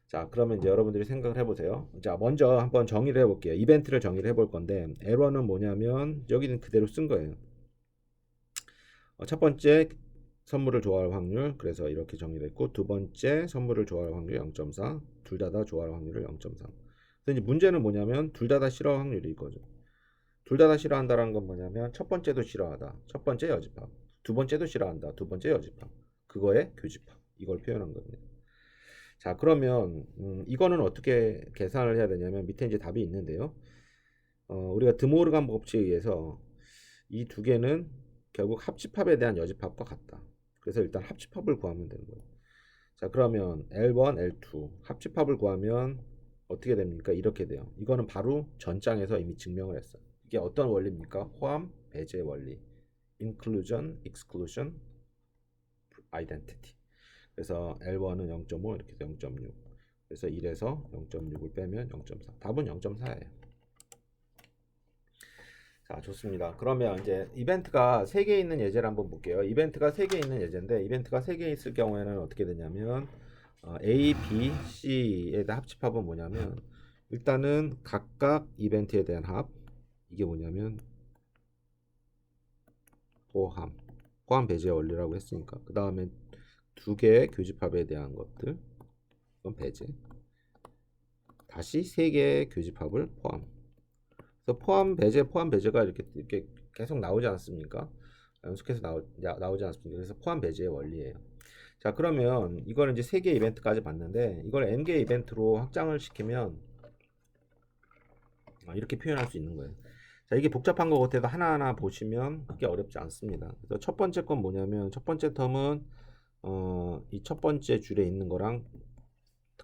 자, 그러면 이제 여러분들이 생각을 해보세요. 자, 먼저 한번 정의를 해볼게요. 이벤트를 정의를 해볼 건데 에러는 뭐냐면 여기는 그대로 쓴 거예요. 첫 번째 선물을 좋아할 확률, 그래서 이렇게 정리됐고, 두 번째 선물을 좋아할 확률 0.4, 둘 다 좋아할 확률을 0.3. 근데 이제 문제는 뭐냐면 둘 다 싫어할 확률이 이거죠. 둘 다 싫어한다는 건 뭐냐면 첫 번째도 싫어하다, 첫 번째 여집합, 두 번째도 싫어한다, 두 번째 여집합, 그거의 교집합, 이걸 표현한 겁니다. 자, 그러면 이거는 어떻게 계산을 해야 되냐면 밑에 이제 답이 있는데요. 우리가 드모르간 법칙에 의해서 이 두 개는 결국 합집합에 대한 여집합과 같다. 그래서 일단 합집합을 구하면 되는 거예요. 자, 그러면 L1, L2 합집합을 구하면 어떻게 됩니까? 이렇게 돼요. 이거는 바로 전장에서 이미 증명을 했어요. 이게 어떤 원리입니까? 포함, 배제 원리. Inclusion, Exclusion, Identity. 그래서 L1은 0.5 이렇게 해서 0.6. 그래서 1에서 0.6을 빼면 0.4. 답은 0.4예요. 자, 좋습니다. 그러면 이제 이벤트가 3개 있는 예제를 한번 볼게요. 이벤트가 3개 있는 예제인데 이벤트가 3개 있을 경우에는 어떻게 되냐면 A, B, C에 대한 합집합은 뭐냐면 일단은 각각 이벤트에 대한 합, 이게 뭐냐면 포함 배제 원리라고 했으니까 그 다음에 두 개의 교집합에 대한 것들, 이건 배제, 다시 3개의 교집합을 포함. 그래서 포함 배제가 이렇게 계속 나오지 않습니까? 연속해서 나오지 않습니까? 그래서 포함 배제의 원리예요. 자, 그러면 이거는 이제 3개 이벤트까지 봤는데 이걸 n개 이벤트로 확장을 시키면 이렇게 표현할 수 있는 거예요. 자, 이게 복잡한 것 같아도 하나하나 보시면 그게 어렵지 않습니다. 그래서 첫 번째 건 뭐냐면 첫 번째 텀은 이 첫 번째 줄에 있는 거랑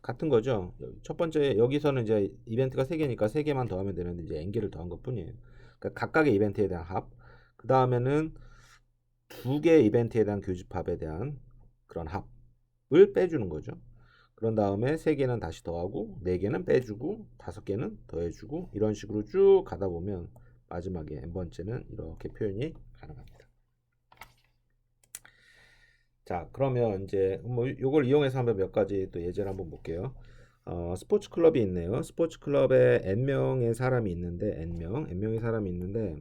같은 거죠. 첫 번째 여기서는 이제 이벤트가 3개니까 3개만 더하면 되는데 이제 n개를 더한 것뿐이에요. 그러니까 각각의 이벤트에 대한 합. 그 다음에는 2개 이벤트에 대한 교집합에 대한 그런 합을 빼주는 거죠. 그런 다음에 3개는 다시 더하고 4개는 빼주고 5개는 더해주고 이런 식으로 쭉 가다 보면 마지막에 n번째는 이렇게 표현이 가능합니다. 자, 그러면 이제 뭐 요걸 이용해서 한번 몇 가지 또 예제를 한번 볼게요. 스포츠 클럽이 있네요. 스포츠 클럽에 n명의 사람이 있는데 n명의 사람이 있는데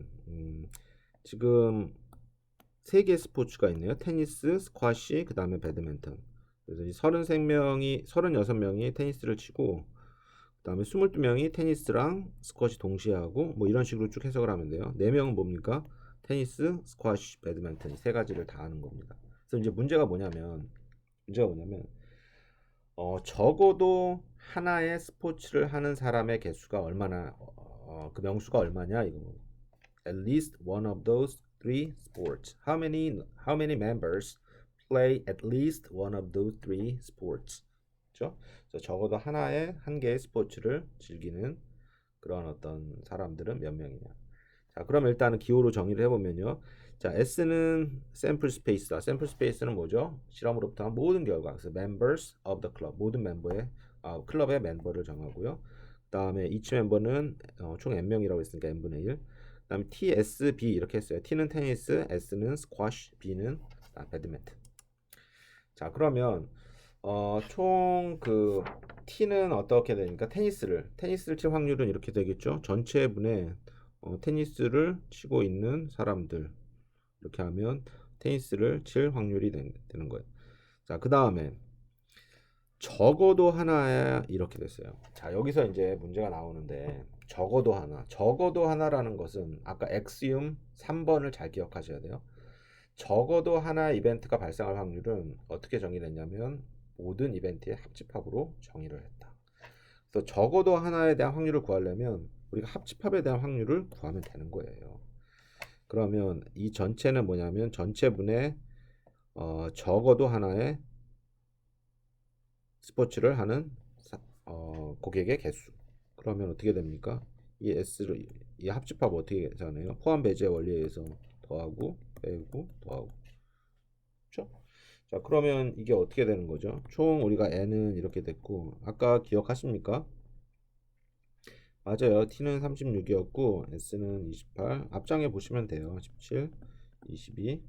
지금 3개 스포츠가 있네요. 테니스, 스쿼시, 그 다음에 배드민턴. 그래서 이 36명이 테니스를 치고 그 다음에 22명이 테니스랑 스쿼시 동시에 하고 뭐 이런 식으로 쭉 해석을 하면 돼요. 4명은 뭡니까? 테니스, 스쿼시, 배드민턴 이 세 가지를 다 하는 겁니다. 그래서 이제 문제가 뭐냐면 적어도 하나의 스포츠를 하는 사람의 개수가 얼마나 그 명수가 얼마냐 이거. At least one of those three sports. How many members play at least one of those three sports? 그렇죠? 그래서 적어도 한 개의 스포츠를 즐기는 그런 어떤 사람들은 몇 명이냐. 자, 그럼 일단은 기호로 정의를 해보면요. 자, S는 샘플 스페이스다. 샘플 스페이스는 뭐죠? 실험으로부터 한 모든 결과. 그래서 members of the club. 모든 클럽의 멤버를 정하고요. 그 다음에 each 멤버는 총 n명이라고 했으니까 n분의 1. 그 다음에 T, S, B 이렇게 했어요. T는 테니스, S는 스쿼시, B는 배드민턴. 자, 그러면 총 그 T는 어떻게 되니까 테니스를 칠 확률은 이렇게 되겠죠. 전체 분의 테니스를 치고 있는 사람들 이렇게 하면 테니스를 칠 확률이 되는 거예요. 자, 그 다음에 적어도 하나야 이렇게 됐어요. 자, 여기서 이제 문제가 나오는데 적어도 하나라는 것은 아까 엑시움 3번을 잘 기억하셔야 돼요. 적어도 하나 이벤트가 발생할 확률은 어떻게 정의됐냐면 모든 이벤트의 합집합으로 정의를 했다. 그래서 적어도 하나에 대한 확률을 구하려면 우리가 합집합에 대한 확률을 구하면 되는 거예요. 그러면 이 전체는 뭐냐면 전체분의 적어도 하나의 스포츠를 하는 고객의 개수. 그러면 어떻게 됩니까? 이 합집합 어떻게 되잖아요. 포함 배제 원리에 의해서 더하고 빼고 더하고. 그렇죠? 자, 그러면 이게 어떻게 되는 거죠? 총 우리가 n은 이렇게 됐고 아까 기억하십니까? 맞아요. t는 36이었고 s는 28. 앞장에 보시면 돼요. 17, 22,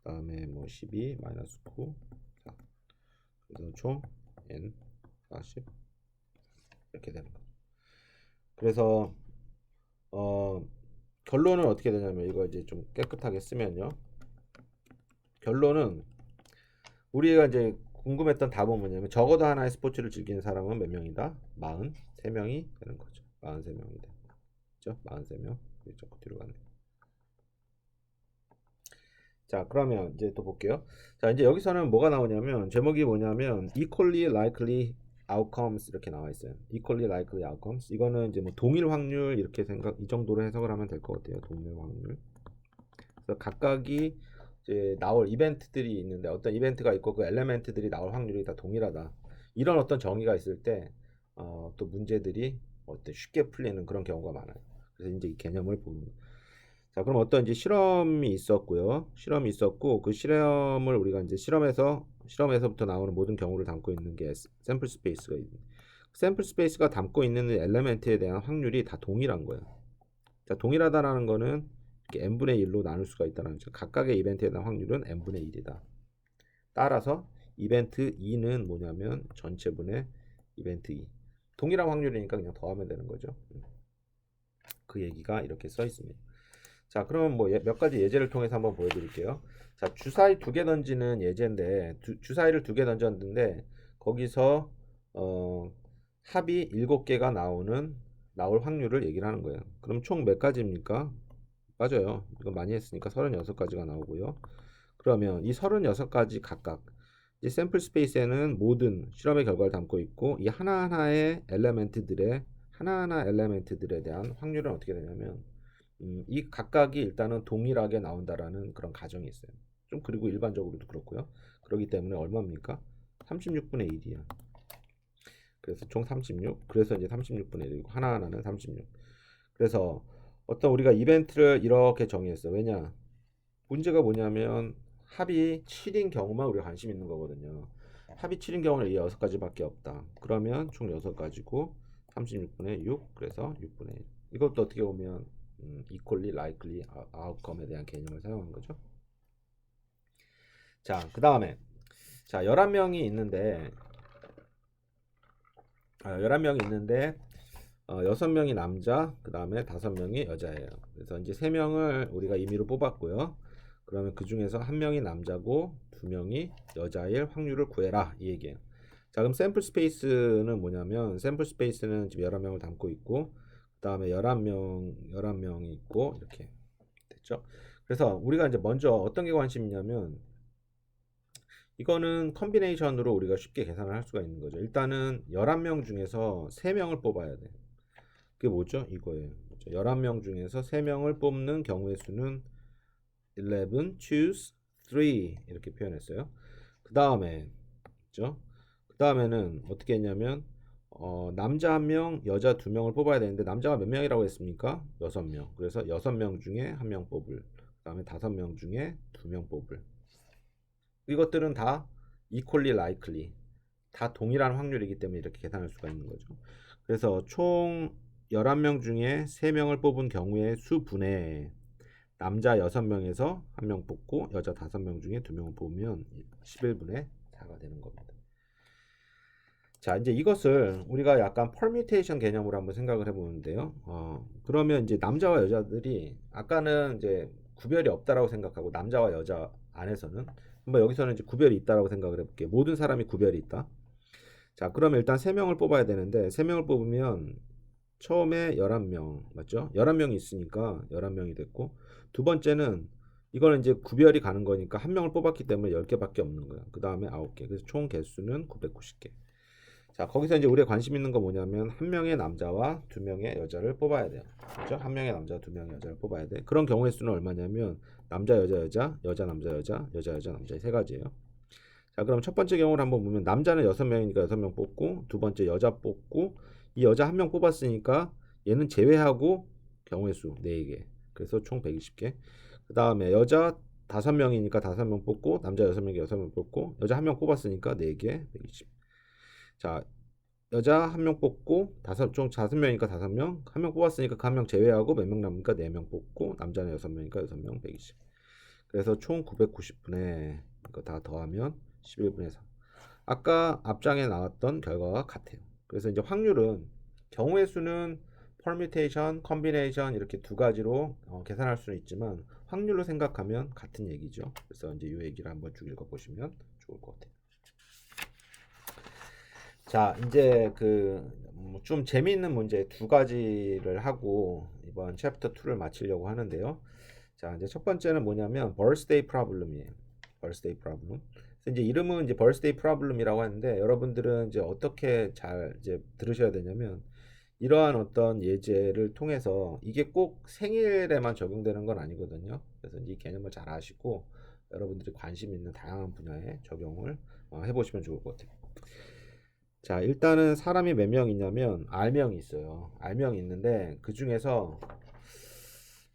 그다음에 뭐 12, 마이너스 9, 4. 그래서 총 n 40 이렇게 되는 거죠. 그래서 결론은 어떻게 되냐면 이거 이제 좀 깨끗하게 쓰면요. 결론은 우리가 이제 궁금했던 답은 뭐냐면 적어도 하나의 스포츠를 즐기는 사람은 몇 명이다? 43명이 되는 거죠. 43명이다. 그죠? 43명. 자꾸 뒤로 가네. 자, 그러면 이제 또 볼게요. 자, 이제 여기서는 뭐가 나오냐면 제목이 뭐냐면 equally likely outcomes 이렇게 나와 있어요. equally likely outcomes. 이거는 이제 뭐 동일 확률 이렇게 이 정도로 해석을 하면 될 것 같아요. 동일 확률. 그래서 각각이 이제 나올 이벤트들이 있는데 어떤 이벤트가 있고 그 엘레멘트들이 나올 확률이 다 동일하다. 이런 어떤 정의가 있을 때 또 문제들이 쉽게 풀리는 그런 경우가 많아요. 그래서 이제 이 개념을 보는. 자, 그럼 어떤 이제 실험이 있었고요. 실험이 있었고 그 실험을 우리가 이제 실험에서부터 나오는 모든 경우를 담고 있는 게 샘플 스페이스가 있는. 샘플 스페이스가 담고 있는 엘레멘트에 대한 확률이 다 동일한 거예요. 자, 동일하다라는 거는 이렇게 n분의 1로 나눌 수가 있다는 거죠. 각각의 이벤트에 대한 확률은 n분의 1이다. 따라서 이벤트 2는 뭐냐면 전체분의 이벤트 2. 동일한 확률이니까 그냥 더하면 되는 거죠. 그 얘기가 이렇게 써 있습니다. 자, 그러면 뭐 몇 가지 예제를 통해서 한번 보여드릴게요. 자, 주사위 2개 던지는 예제인데 주사위를 2개 던졌는데 거기서 합이 7개가 나올 확률을 얘기를 하는 거예요. 그럼 총 몇 가지입니까? 맞아요. 이거 많이 했으니까 36가지가 나오고요. 그러면 이 36가지 각각 이 샘플 스페이스에는 모든 실험의 결과를 담고 있고 이 하나하나 엘레멘트들에 대한 확률은 어떻게 되냐면 이 각각이 일단은 동일하게 나온다라는 그런 가정이 있어요. 좀 그리고 일반적으로도 그렇고요. 그렇기 때문에 얼마입니까? 36분의 1이야. 그래서 총 36. 그래서 이제 36분의 1이고 하나하나는 36. 그래서 어떤 우리가 이벤트를 이렇게 정의했어. 왜냐? 문제가 뭐냐면 합이 7인 경우만 우리가 관심 있는 거거든요. 합이 7인 경우는 이 6가지밖에 없다. 그러면 총 6가지고 36분의 6. 그래서 6분의 1. 이것도 어떻게 보면 equally likely outcome에 대한 개념을 사용한 거죠. 자, 그 다음에 자 11명이 있는데 6명이 남자, 그 다음에 5명이 여자예요. 그래서 이제 3명을 우리가 임의로 뽑았고요. 그러면 그 중에서 1명이 남자고 2명이 여자일 확률을 구해라 이 얘기예요. 자, 그럼 샘플 스페이스는 뭐냐면 샘플 스페이스는 지금 11명을 담고 있고 그 다음에 11명이 있고 이렇게 됐죠. 그래서 우리가 이제 먼저 어떤 게 관심이냐면 이거는 컨비네이션으로 우리가 쉽게 계산을 할 수가 있는 거죠. 일단은 11명 중에서 3명을 뽑아야 돼. 그게 뭐죠? 이거예요. 11명 중에서 3명을 뽑는 경우의 수는 11 choose 3 이렇게 표현했어요. 그 다음에 그죠? 그 다음에는 어떻게 했냐면 남자 1명, 여자 2명을 뽑아야 되는데 남자가 몇 명이라고 했습니까? 6명. 그래서 6명 중에 1명 뽑을. 그 다음에 5명 중에 2명 뽑을. 이것들은 다 equally likely 다 동일한 확률이기 때문에 이렇게 계산할 수가 있는 거죠. 그래서 총 11명 중에 3명을 뽑은 경우의 수분에 남자 6명에서 1명 뽑고 여자 5명 중에 2명을 뽑으면 11분의 4가 되는 겁니다. 자, 이제 이것을 우리가 약간 퍼뮤테이션 개념으로 한번 생각을 해보는데요. 그러면 이제 남자와 여자들이 아까는 이제 구별이 없다라고 생각하고 남자와 여자 안에서는 한번 여기서는 이제 구별이 있다라고 생각을 해볼게요. 모든 사람이 구별이 있다. 자, 그러면 일단 3명을 뽑아야 되는데 3명을 뽑으면 처음에 11명 맞죠? 11명이 있으니까 11명이 됐고 두 번째는 이거는 이제 구별이 가는 거니까 한 명을 뽑았기 때문에 10개밖에 없는 거야. 그 다음에 9개. 그래서 총 개수는 990개. 자, 거기서 이제 우리가 관심 있는 거 뭐냐면 한 명의 남자와 2명의 여자를 뽑아야 돼요. 그렇죠? 한 명의 남자와 2명의 여자를 뽑아야 돼. 그런 경우의 수는 얼마냐면 남자 여자 여자, 여자 남자 여자, 여자 여자 남자 세 가지예요. 자, 그럼 첫 번째 경우를 한번 보면 남자는 6명이니까 6명 뽑고 두 번째 여자 뽑고 이 여자 한 명 뽑았으니까 얘는 제외하고 경우의 수 4개. 그래서 총 120개. 그 다음에 여자 5명이니까 5명 뽑고 남자 6명이 6명 뽑고 여자 한 명 뽑았으니까 4개 120. 자, 여자 한 명 뽑고 총 5명이니까 5명 한 명 뽑았으니까 그 한 명 제외하고 몇 명 남으니까 4명 뽑고 남자는 6명이니까 6명 120. 그래서 총 990분의 이거 다 더하면 11분의 4. 아까 앞장에 나왔던 결과와 같아요. 그래서 이제 확률은 경우의 수는 permutation, combination 이렇게 두 가지로 계산할 수는 있지만 확률로 생각하면 같은 얘기죠. 그래서 이제 이 얘기를 한번 쭉 읽어보시면 좋을 것 같아요. 자, 이제 그 좀 재미있는 문제 두 가지를 하고 이번 챕터 2를 마치려고 하는데요. 자, 이제 첫 번째는 뭐냐면 birthday problem이에요. birthday problem. 그래서 이제 이름은 이제 birthday problem이라고 하는데 여러분들은 이제 어떻게 잘 이제 들으셔야 되냐면 이러한 어떤 예제를 통해서 이게 꼭 생일에만 적용되는 건 아니거든요. 그래서 이 개념을 잘 아시고 여러분들이 관심 있는 다양한 분야에 적용을 해보시면 좋을 것 같아요. 자, 일단은 사람이 몇 명 있냐면 R명이 있어요. R명이 있는데 그 중에서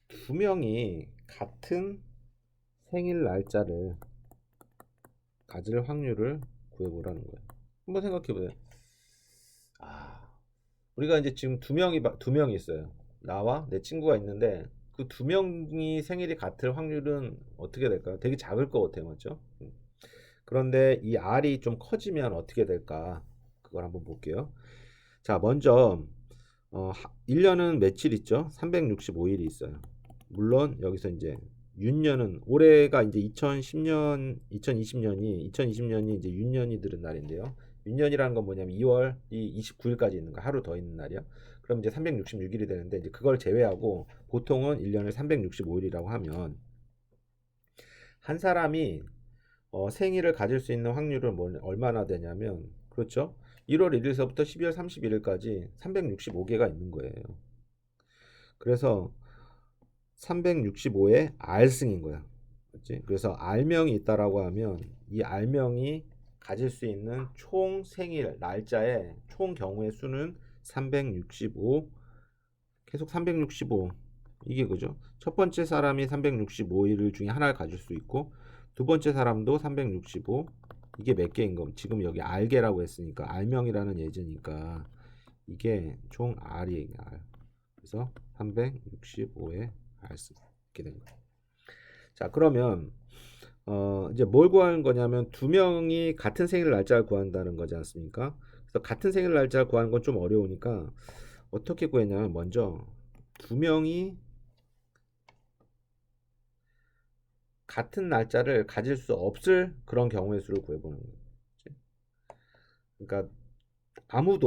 두 명이 같은 생일 날짜를 가질 확률을 구해보라는 거예요. 한번 생각해보세요. 우리가 이제 지금 두 명이 있어요. 나와 내 친구가 있는데 그 두 명이 생일이 같을 확률은 어떻게 될까요? 되게 작을 것 같아요, 맞죠? 그런데 이 R이 좀 커지면 어떻게 될까? 그걸 한번 볼게요. 자, 먼저 1년은 며칠 있죠? 365일이 있어요. 물론 여기서 이제 윤년은 올해가 이제 2020년이 이제 윤년이 들은 날인데요. 윤년이라는 건 뭐냐면 2월 29일까지 있는 거 하루 더 있는 날이요. 그럼 이제 366일이 되는데 이제 그걸 제외하고 보통은 1년을 365일이라고 하면 한 사람이 생일을 가질 수 있는 확률은 얼마나 되냐면 그렇죠? 1월 1일서부터 12월 31일까지 365개가 있는 거예요. 그래서 365의 R승인 거야. 그렇지? 그래서 R명이 있다라고 하면 이 R명이 가질 수 있는 총 생일 날짜의 총 경우의 수는 365 계속 365 이게 그죠? 첫 번째 사람이 365일 중에 하나를 가질 수 있고 두 번째 사람도 365 이게 몇 개인 거 지금 여기 R개라고 했으니까 R명이라는 예제니까 이게 총 R이에요. R. 그래서 365의 R수 이렇게 된 거예요. 자, 그러면 이제 뭘 구하는 거냐면 두 명이 같은 생일 날짜를 구한다는 거지 않습니까? 그래서 같은 생일 날짜를 구하는 건 좀 어려우니까 어떻게 구했냐면 먼저 두 명이 같은 날짜를 가질 수 없을 그런 경우의 수를 구해보는 거예요. 그러니까 아무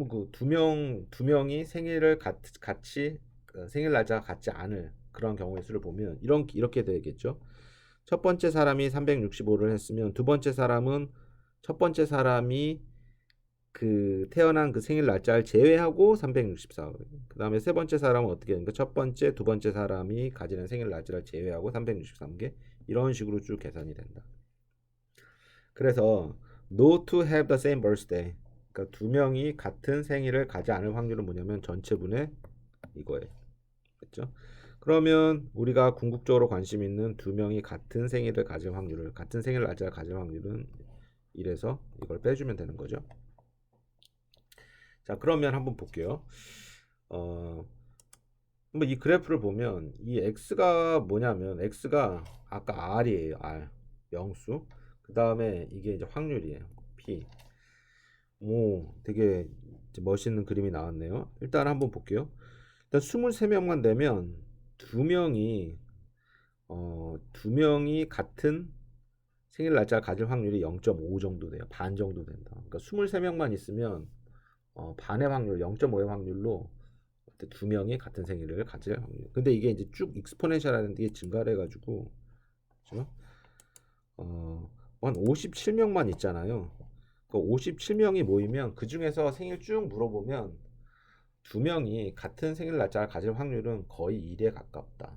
그 두 명이 생일을 같이 생일 날짜가 같지 않을 그런 경우의 수를 보면 이렇게 되겠죠. 첫 번째 사람이 365를 했으면 두 번째 사람은 첫 번째 사람이 그 태어난 그 생일 날짜를 제외하고 364. 그 다음에 세 번째 사람은 어떻게 되는가? 첫 번째, 두 번째 사람이 가지는 생일 날짜를 제외하고 363개 이런 식으로 쭉 계산이 된다. 그래서 no to have the same birthday. 그러니까 두 명이 같은 생일을 가지 않을 확률은 뭐냐면 전체분의 이거예요. 그렇죠? 그러면 우리가 궁극적으로 관심 있는 두 명이 같은 생일을 가질 확률을 같은 생일 날짜를 가질 확률은 이래서 이걸 빼주면 되는 거죠. 자, 그러면 한번 볼게요. 한번 이 그래프를 보면 이 x가 뭐냐면 x가 아까 r이에요. r 명수. 그 다음에 이게 이제 확률이에요. p. 오, 되게 멋있는 그림이 나왔네요. 일단 한번 볼게요. 일단 23명만 되면 두 명이 같은 생일 날짜를 가질 확률이 0.5 정도 돼요. 반 정도 된다. 그러니까 23명만 있으면 반의 확률, 0.5의 확률로 두 명이 같은 생일을 가질 확률. 근데 이게 이제 쭉 익스포넨셜하는 게 증가를 해가지고, 그죠? 한 57명만 있잖아요. 그 57명이 모이면 그 중에서 생일 쭉 물어보면 두 명이 같은 생일 날짜를 가질 확률은 거의 1에 가깝다.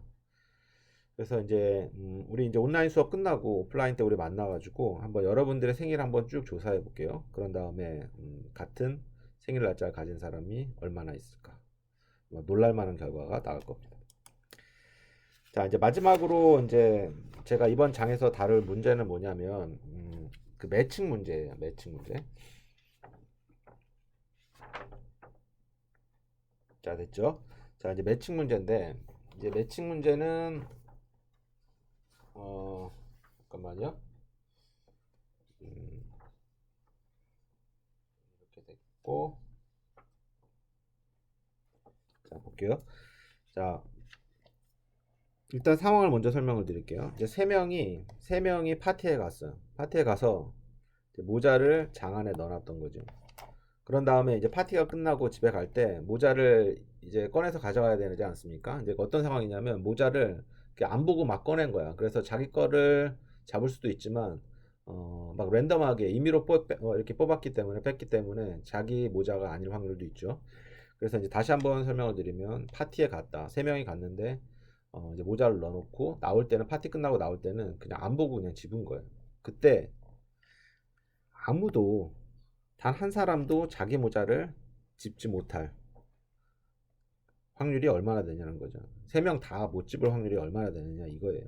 그래서 이제 우리 이제 온라인 수업 끝나고 오프라인 때 우리 만나가지고 한번 여러분들의 생일 한번 쭉 조사해 볼게요. 그런 다음에 같은 생일 날짜를 가진 사람이 얼마나 있을까? 뭐 놀랄만한 결과가 나올 겁니다. 자, 이제 마지막으로 이제 제가 이번 장에서 다룰 문제는 뭐냐면 그 매칭 문제예요. 매칭 문제. 자, 됐죠? 자, 이제 매칭 문제인데 이제 매칭 문제는 잠깐만요. 이렇게 됐고 자, 볼게요. 자, 일단 상황을 먼저 설명을 드릴게요. 이제 세 명이 파티에 갔어요. 파티에 가서 이제 모자를 장 안에 넣어놨던 거죠. 그런 다음에 이제 파티가 끝나고 집에 갈 때 모자를 이제 꺼내서 가져가야 되지 않습니까? 이제 어떤 상황이냐면 모자를 이렇게 안 보고 막 꺼낸 거야. 그래서 자기 거를 잡을 수도 있지만 막 랜덤하게 임의로 이렇게 뽑았기 때문에 뺐기 때문에 자기 모자가 아닐 확률도 있죠. 그래서 이제 다시 한번 설명을 드리면 파티에 갔다. 세 명이 갔는데 이제 모자를 넣어놓고 나올 때는 파티 끝나고 나올 때는 그냥 안 보고 그냥 집은 거예요. 그때 아무도 단 한 사람도 자기 모자를 집지 못할 확률이 얼마나 되냐는 거죠. 세 명 다 못 집을 확률이 얼마나 되느냐 이거예요.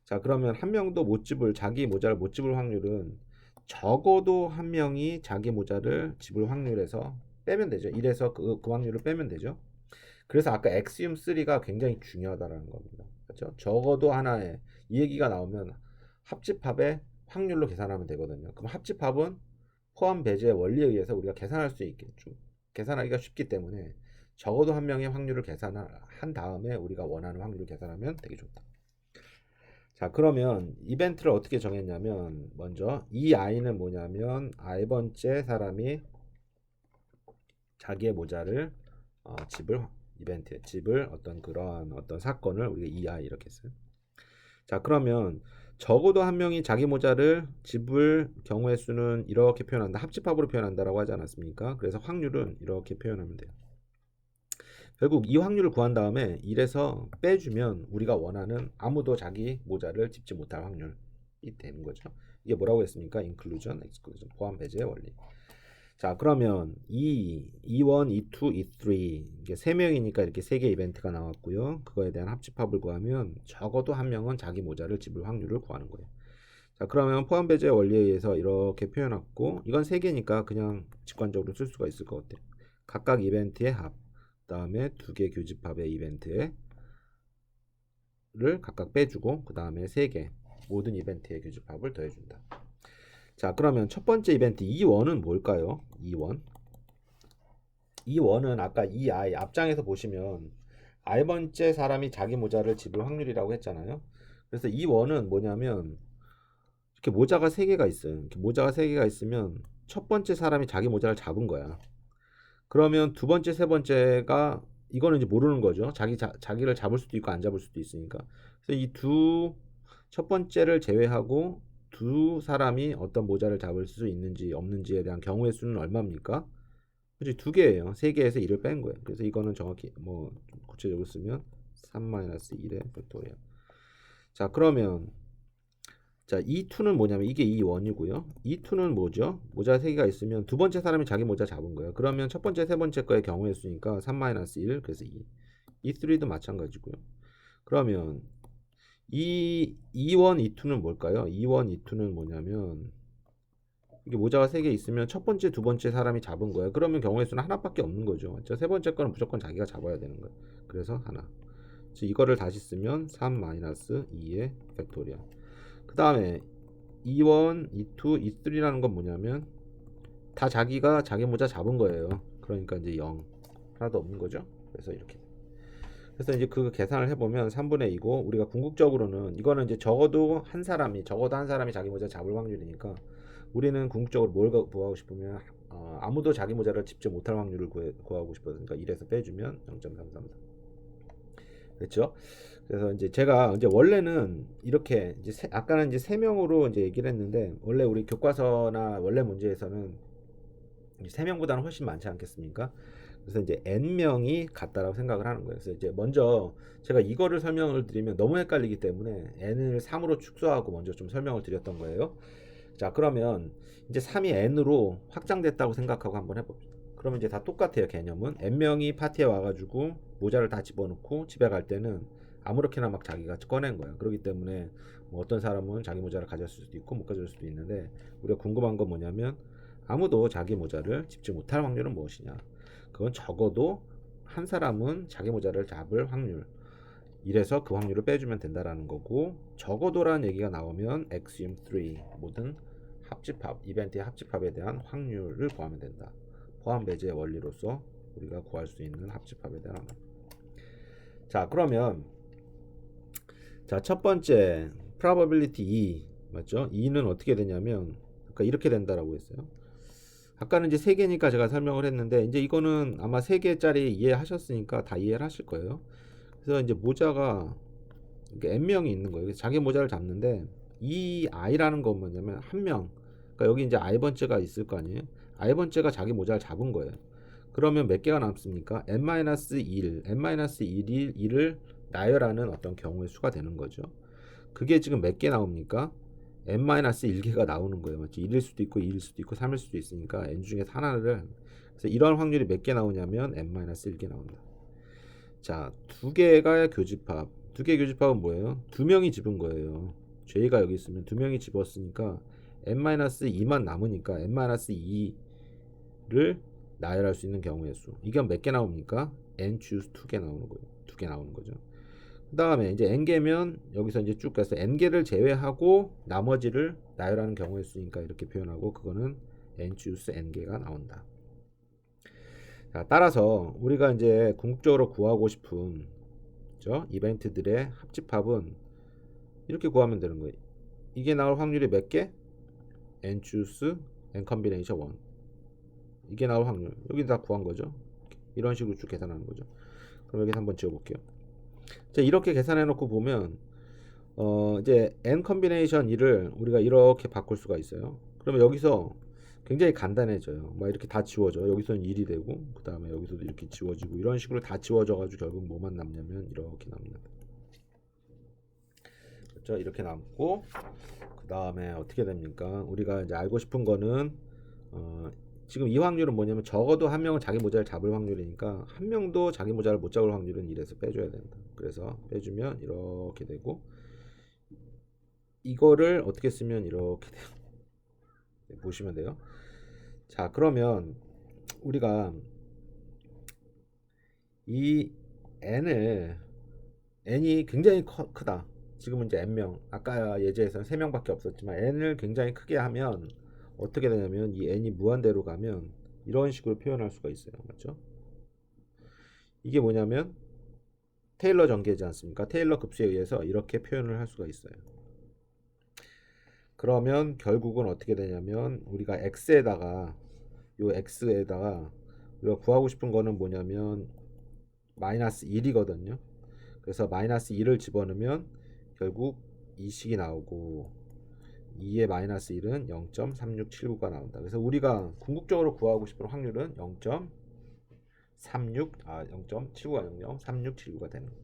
자, 그러면 한 명도 못 집을 자기 모자를 못 집을 확률은 적어도 한 명이 자기 모자를 집을 확률에서 빼면 되죠. 1에서 그 확률을 빼면 되죠. 그래서 아까 엑시움 3가 굉장히 중요하다라는 겁니다. 그렇죠? 적어도 하나에 이 얘기가 나오면 합집합의 확률로 계산하면 되거든요. 그럼 합집합은 포함 배제의 원리에 의해서 우리가 계산할 수 있겠죠. 계산하기가 쉽기 때문에 적어도 한 명의 확률을 계산한 다음에 우리가 원하는 확률을 계산하면 되게 좋다. 자, 그러면 이벤트를 어떻게 정했냐면 먼저 이 i는 뭐냐면 i번째 사람이 자기의 모자를 집을 이벤트에 집을 어떤 사건을 우리가 이 i 이렇게 했어요. 자, 그러면 적어도 한 명이 자기 모자를 집을 경우의 수는 이렇게 표현한다. 합집합으로 표현한다라고 하지 않았습니까? 그래서 확률은 이렇게 표현하면 돼요. 결국 이 확률을 구한 다음에 1에서 빼주면 우리가 원하는 아무도 자기 모자를 집지 못할 확률이 되는 거죠. 이게 뭐라고 했습니까? inclusion, exclusion, 포함 배제의 원리. 자, 그러면 E1, E2, E3 이게 3명이니까 이렇게 3개 이벤트가 나왔고요. 그거에 대한 합집합을 구하면 적어도 한 명은 자기 모자를 집을 확률을 구하는 거예요. 자, 그러면 포함 배제의 원리에 의해서 이렇게 표현했고 이건 3개니까 그냥 직관적으로 쓸 수가 있을 것 같아요. 각각 이벤트의 합, 그 다음에 2개 교집합의 이벤트를 각각 빼주고 그 다음에 3개 모든 이벤트의 교집합을 더해준다. 자, 그러면 첫 번째 이벤트 E1은 뭘까요? E1은 아까 이 i 앞장에서 보시면 i번째 사람이 자기 모자를 집을 확률이라고 했잖아요. 그래서 E1은 뭐냐면 이렇게 모자가 3개가 있어요. 이렇게 모자가 3개가 있으면 첫 번째 사람이 자기 모자를 잡은 거야. 그러면 두 번째, 세 번째가 이거는 이제 모르는 거죠. 자기를 잡을 수도 있고 안 잡을 수도 있으니까. 그래서 첫 번째를 제외하고 두 사람이 어떤 모자를 잡을 수 있는지 없는지에 대한 경우의 수는 얼마입니까? 그지 2개예요. 3개에서 1을 뺀 거예요. 그래서 이거는 정확히 뭐 구체적으로 쓰면 3-1의 팩토리얼. 자, 그러면 자, E2는 뭐냐면 이게 E1이고요. E2는 뭐죠? 모자 3개가 있으면 두 번째 사람이 자기 모자 잡은 거예요. 그러면 첫 번째, 세 번째 거의 경우의 수니까 3-1 그래서 2. E3도 마찬가지고요. 그러면 E1, E2는 뭘까요? E1, E2는 뭐냐면 이게 모자가 3개 있으면 첫 번째, 두 번째 사람이 잡은 거예요. 그러면 경우의 수는 하나밖에 없는 거죠. 세 번째 거는 무조건 자기가 잡아야 되는 거예요. 그래서 하나. 이거를 다시 쓰면 3-2의 팩토리얼. 그 다음에 E1, E2, E3라는 건 뭐냐면 다 자기가 자기 모자 잡은 거예요. 그러니까 이제 0 하나도 없는 거죠. 그래서 이렇게. 그래서 이제 그 계산을 해보면 3분의 2고 우리가 궁극적으로는 이거는 이제 적어도 한 사람이 자기 모자 잡을 확률이니까 우리는 궁극적으로 뭘 구하고 싶으면 아무도 자기 모자를 집지 못할 확률을 구하고 싶으니까 1에서 빼주면 0.333. 그렇죠? 그래서 이제 제가 이제 원래는 이렇게 이제 아까는 이제 3명으로 이제 얘기를 했는데 원래 우리 교과서나 원래 문제에서는 3명보다는 훨씬 많지 않겠습니까? 그래서 이제 n명이 같다라고 생각을 하는 거예요. 그래서 이제 먼저 제가 이거를 설명을 드리면 너무 헷갈리기 때문에 n을 3으로 축소하고 먼저 좀 설명을 드렸던 거예요. 자, 그러면 이제 3이 n으로 확장됐다고 생각하고 한번 해봅시다. 그러면 이제 다 똑같아요. 개념은 n명이 파티에 와가지고 모자를 다 집어넣고 집에 갈 때는 아무렇게나 막 자기가 꺼낸 거야. 그렇기 때문에 뭐 어떤 사람은 자기 모자를 가졌을 수도 있고 못 가질 수도 있는데 우리가 궁금한 건 뭐냐면 아무도 자기 모자를 집지 못할 확률은 무엇이냐. 그건 적어도 한 사람은 자기 모자를 잡을 확률. 이래서 그 확률을 빼주면 된다라는 거고 적어도라는 얘기가 나오면 axiom 3 모든 합집합 이벤트의 합집합에 대한 확률을 구하면 된다. 포함 배제의 원리로서 우리가 구할 수 있는 합집합에 대한 항. 자, 그러면 자, 첫 번째 probability 2 맞죠? 2는 어떻게 되냐면 그러니까 이렇게 된다라고 했어요. 아까는 이제 3개니까 제가 설명을 했는데 이제 이거는 아마 3개짜리 이해하셨으니까 다 이해를 하실 거예요. 그래서 이제 모자가 n명이 있는 거예요. 그래서 자기 모자를 잡는데 이 i라는 건 뭐냐면 한 명. 그러니까 여기 이제 i번째가 있을 거 아니에요. i번째가 자기 모자를 잡은 거예요. 그러면 몇 개가 남습니까? n-1, n-1이 1을 나열하는 어떤 경우의 수가 되는 거죠. 그게 지금 몇 개 나옵니까? n-1개가 나오는 거예요. 맞죠? 1일 수도 있고 2일 수도 있고 3일 수도 있으니까 n 중에 하나를 그래서 이런 확률이 몇 개 나오냐면 n-1개 나온다. 자, 두 개가 교집합. 두 개 교집합은 뭐예요? 두 명이 집은 거예요. J가 여기 있으면 두 명이 집었으니까 n-2만 남으니까 n-2를 나열할 수 있는 경우의 수. 이게 몇 개 나옵니까? n choose 2개 나오는 거예요. 두 개 나오는 거죠. 그 다음에 이제 n개면 여기서 이제 쭉 가서 n개를 제외하고 나머지를 나열하는 경우의 수니까 이렇게 표현하고 그거는 n choose n개가 나온다. 자, 따라서 우리가 이제 궁극적으로 구하고 싶은 그죠? 이벤트들의 합집합은 이렇게 구하면 되는 거예요. 이게 나올 확률이 몇 개? n choose n combination 1. 이게 나올 확률. 여기 다 구한 거죠. 이런 식으로 쭉 계산하는 거죠. 그럼 여기서 한번 지워 볼게요. 자, 이렇게 계산해 놓고 보면 이제 n 컨비네이션 1을 우리가 이렇게 바꿀 수가 있어요. 그러면 여기서 굉장히 간단해져요. 막 이렇게 다 지워져요. 여기서는 1이 되고 그 다음에 여기서도 이렇게 지워지고 이런 식으로 다 지워져 가지고 결국 뭐만 남냐면 이렇게 남는다. 그렇죠? 이렇게 남고 그 다음에 어떻게 됩니까? 우리가 이제 알고 싶은 거는 지금 이 확률은 뭐냐면 적어도 한 명은 자기 모자를 잡을 확률이니까 한 명도 자기 모자를 못 잡을 확률은 1에서 빼줘야 된다. 그래서 빼주면 이렇게 되고 이거를 어떻게 쓰면 이렇게 돼요. 네, 보시면 돼요. 자, 그러면 우리가 이 n이 굉장히 크다. 지금은 이제 n명, 아까 예제에서는 3명밖에 없었지만 n을 굉장히 크게 하면 어떻게 되냐면 이 n이 무한대로 가면 이런 식으로 표현할 수가 있어요. 맞죠? 이게 뭐냐면 테일러 전개지 않습니까? 테일러 급수에 의해서 이렇게 표현을 할 수가 있어요. 그러면 결국은 어떻게 되냐면 우리가 x에다가 요 x에다가 우리가 구하고 싶은 거는 뭐냐면 마이너스 1이거든요. 그래서 마이너스 1을 집어넣으면 결국 이 식이 나오고 2의 마이너스 1은 0.3679가 나온다. 그래서 우리가 궁극적으로 구하고 싶은 확률은 0.79가 0.3679가 되는 거예요.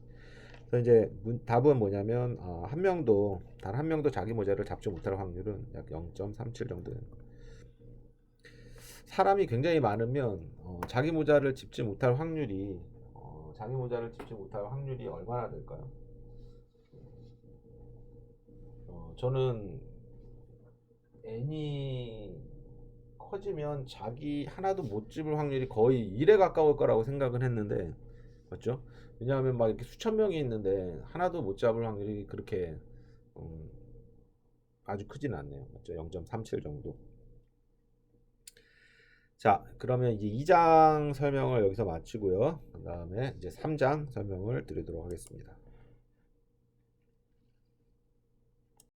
그래서 이제 답은 뭐냐면 단 한 명도 자기 모자를 잡지 못할 확률은 약 0.37 정도 되는 거예요. 사람이 굉장히 많으면 자기 모자를 집지 못할 확률이 얼마나 될까요? 저는 n이 커지면 자기 하나도 못 집을 확률이 거의 1에 가까울 거라고 생각은 했는데 맞죠? 왜냐하면 막 이렇게 수천 명이 있는데 하나도 못 잡을 확률이 그렇게 아주 크진 않네요. 맞죠? 0.37 정도. 자, 그러면 이제 2장 설명을 여기서 마치고요. 그 다음에 이제 3장 설명을 드리도록 하겠습니다.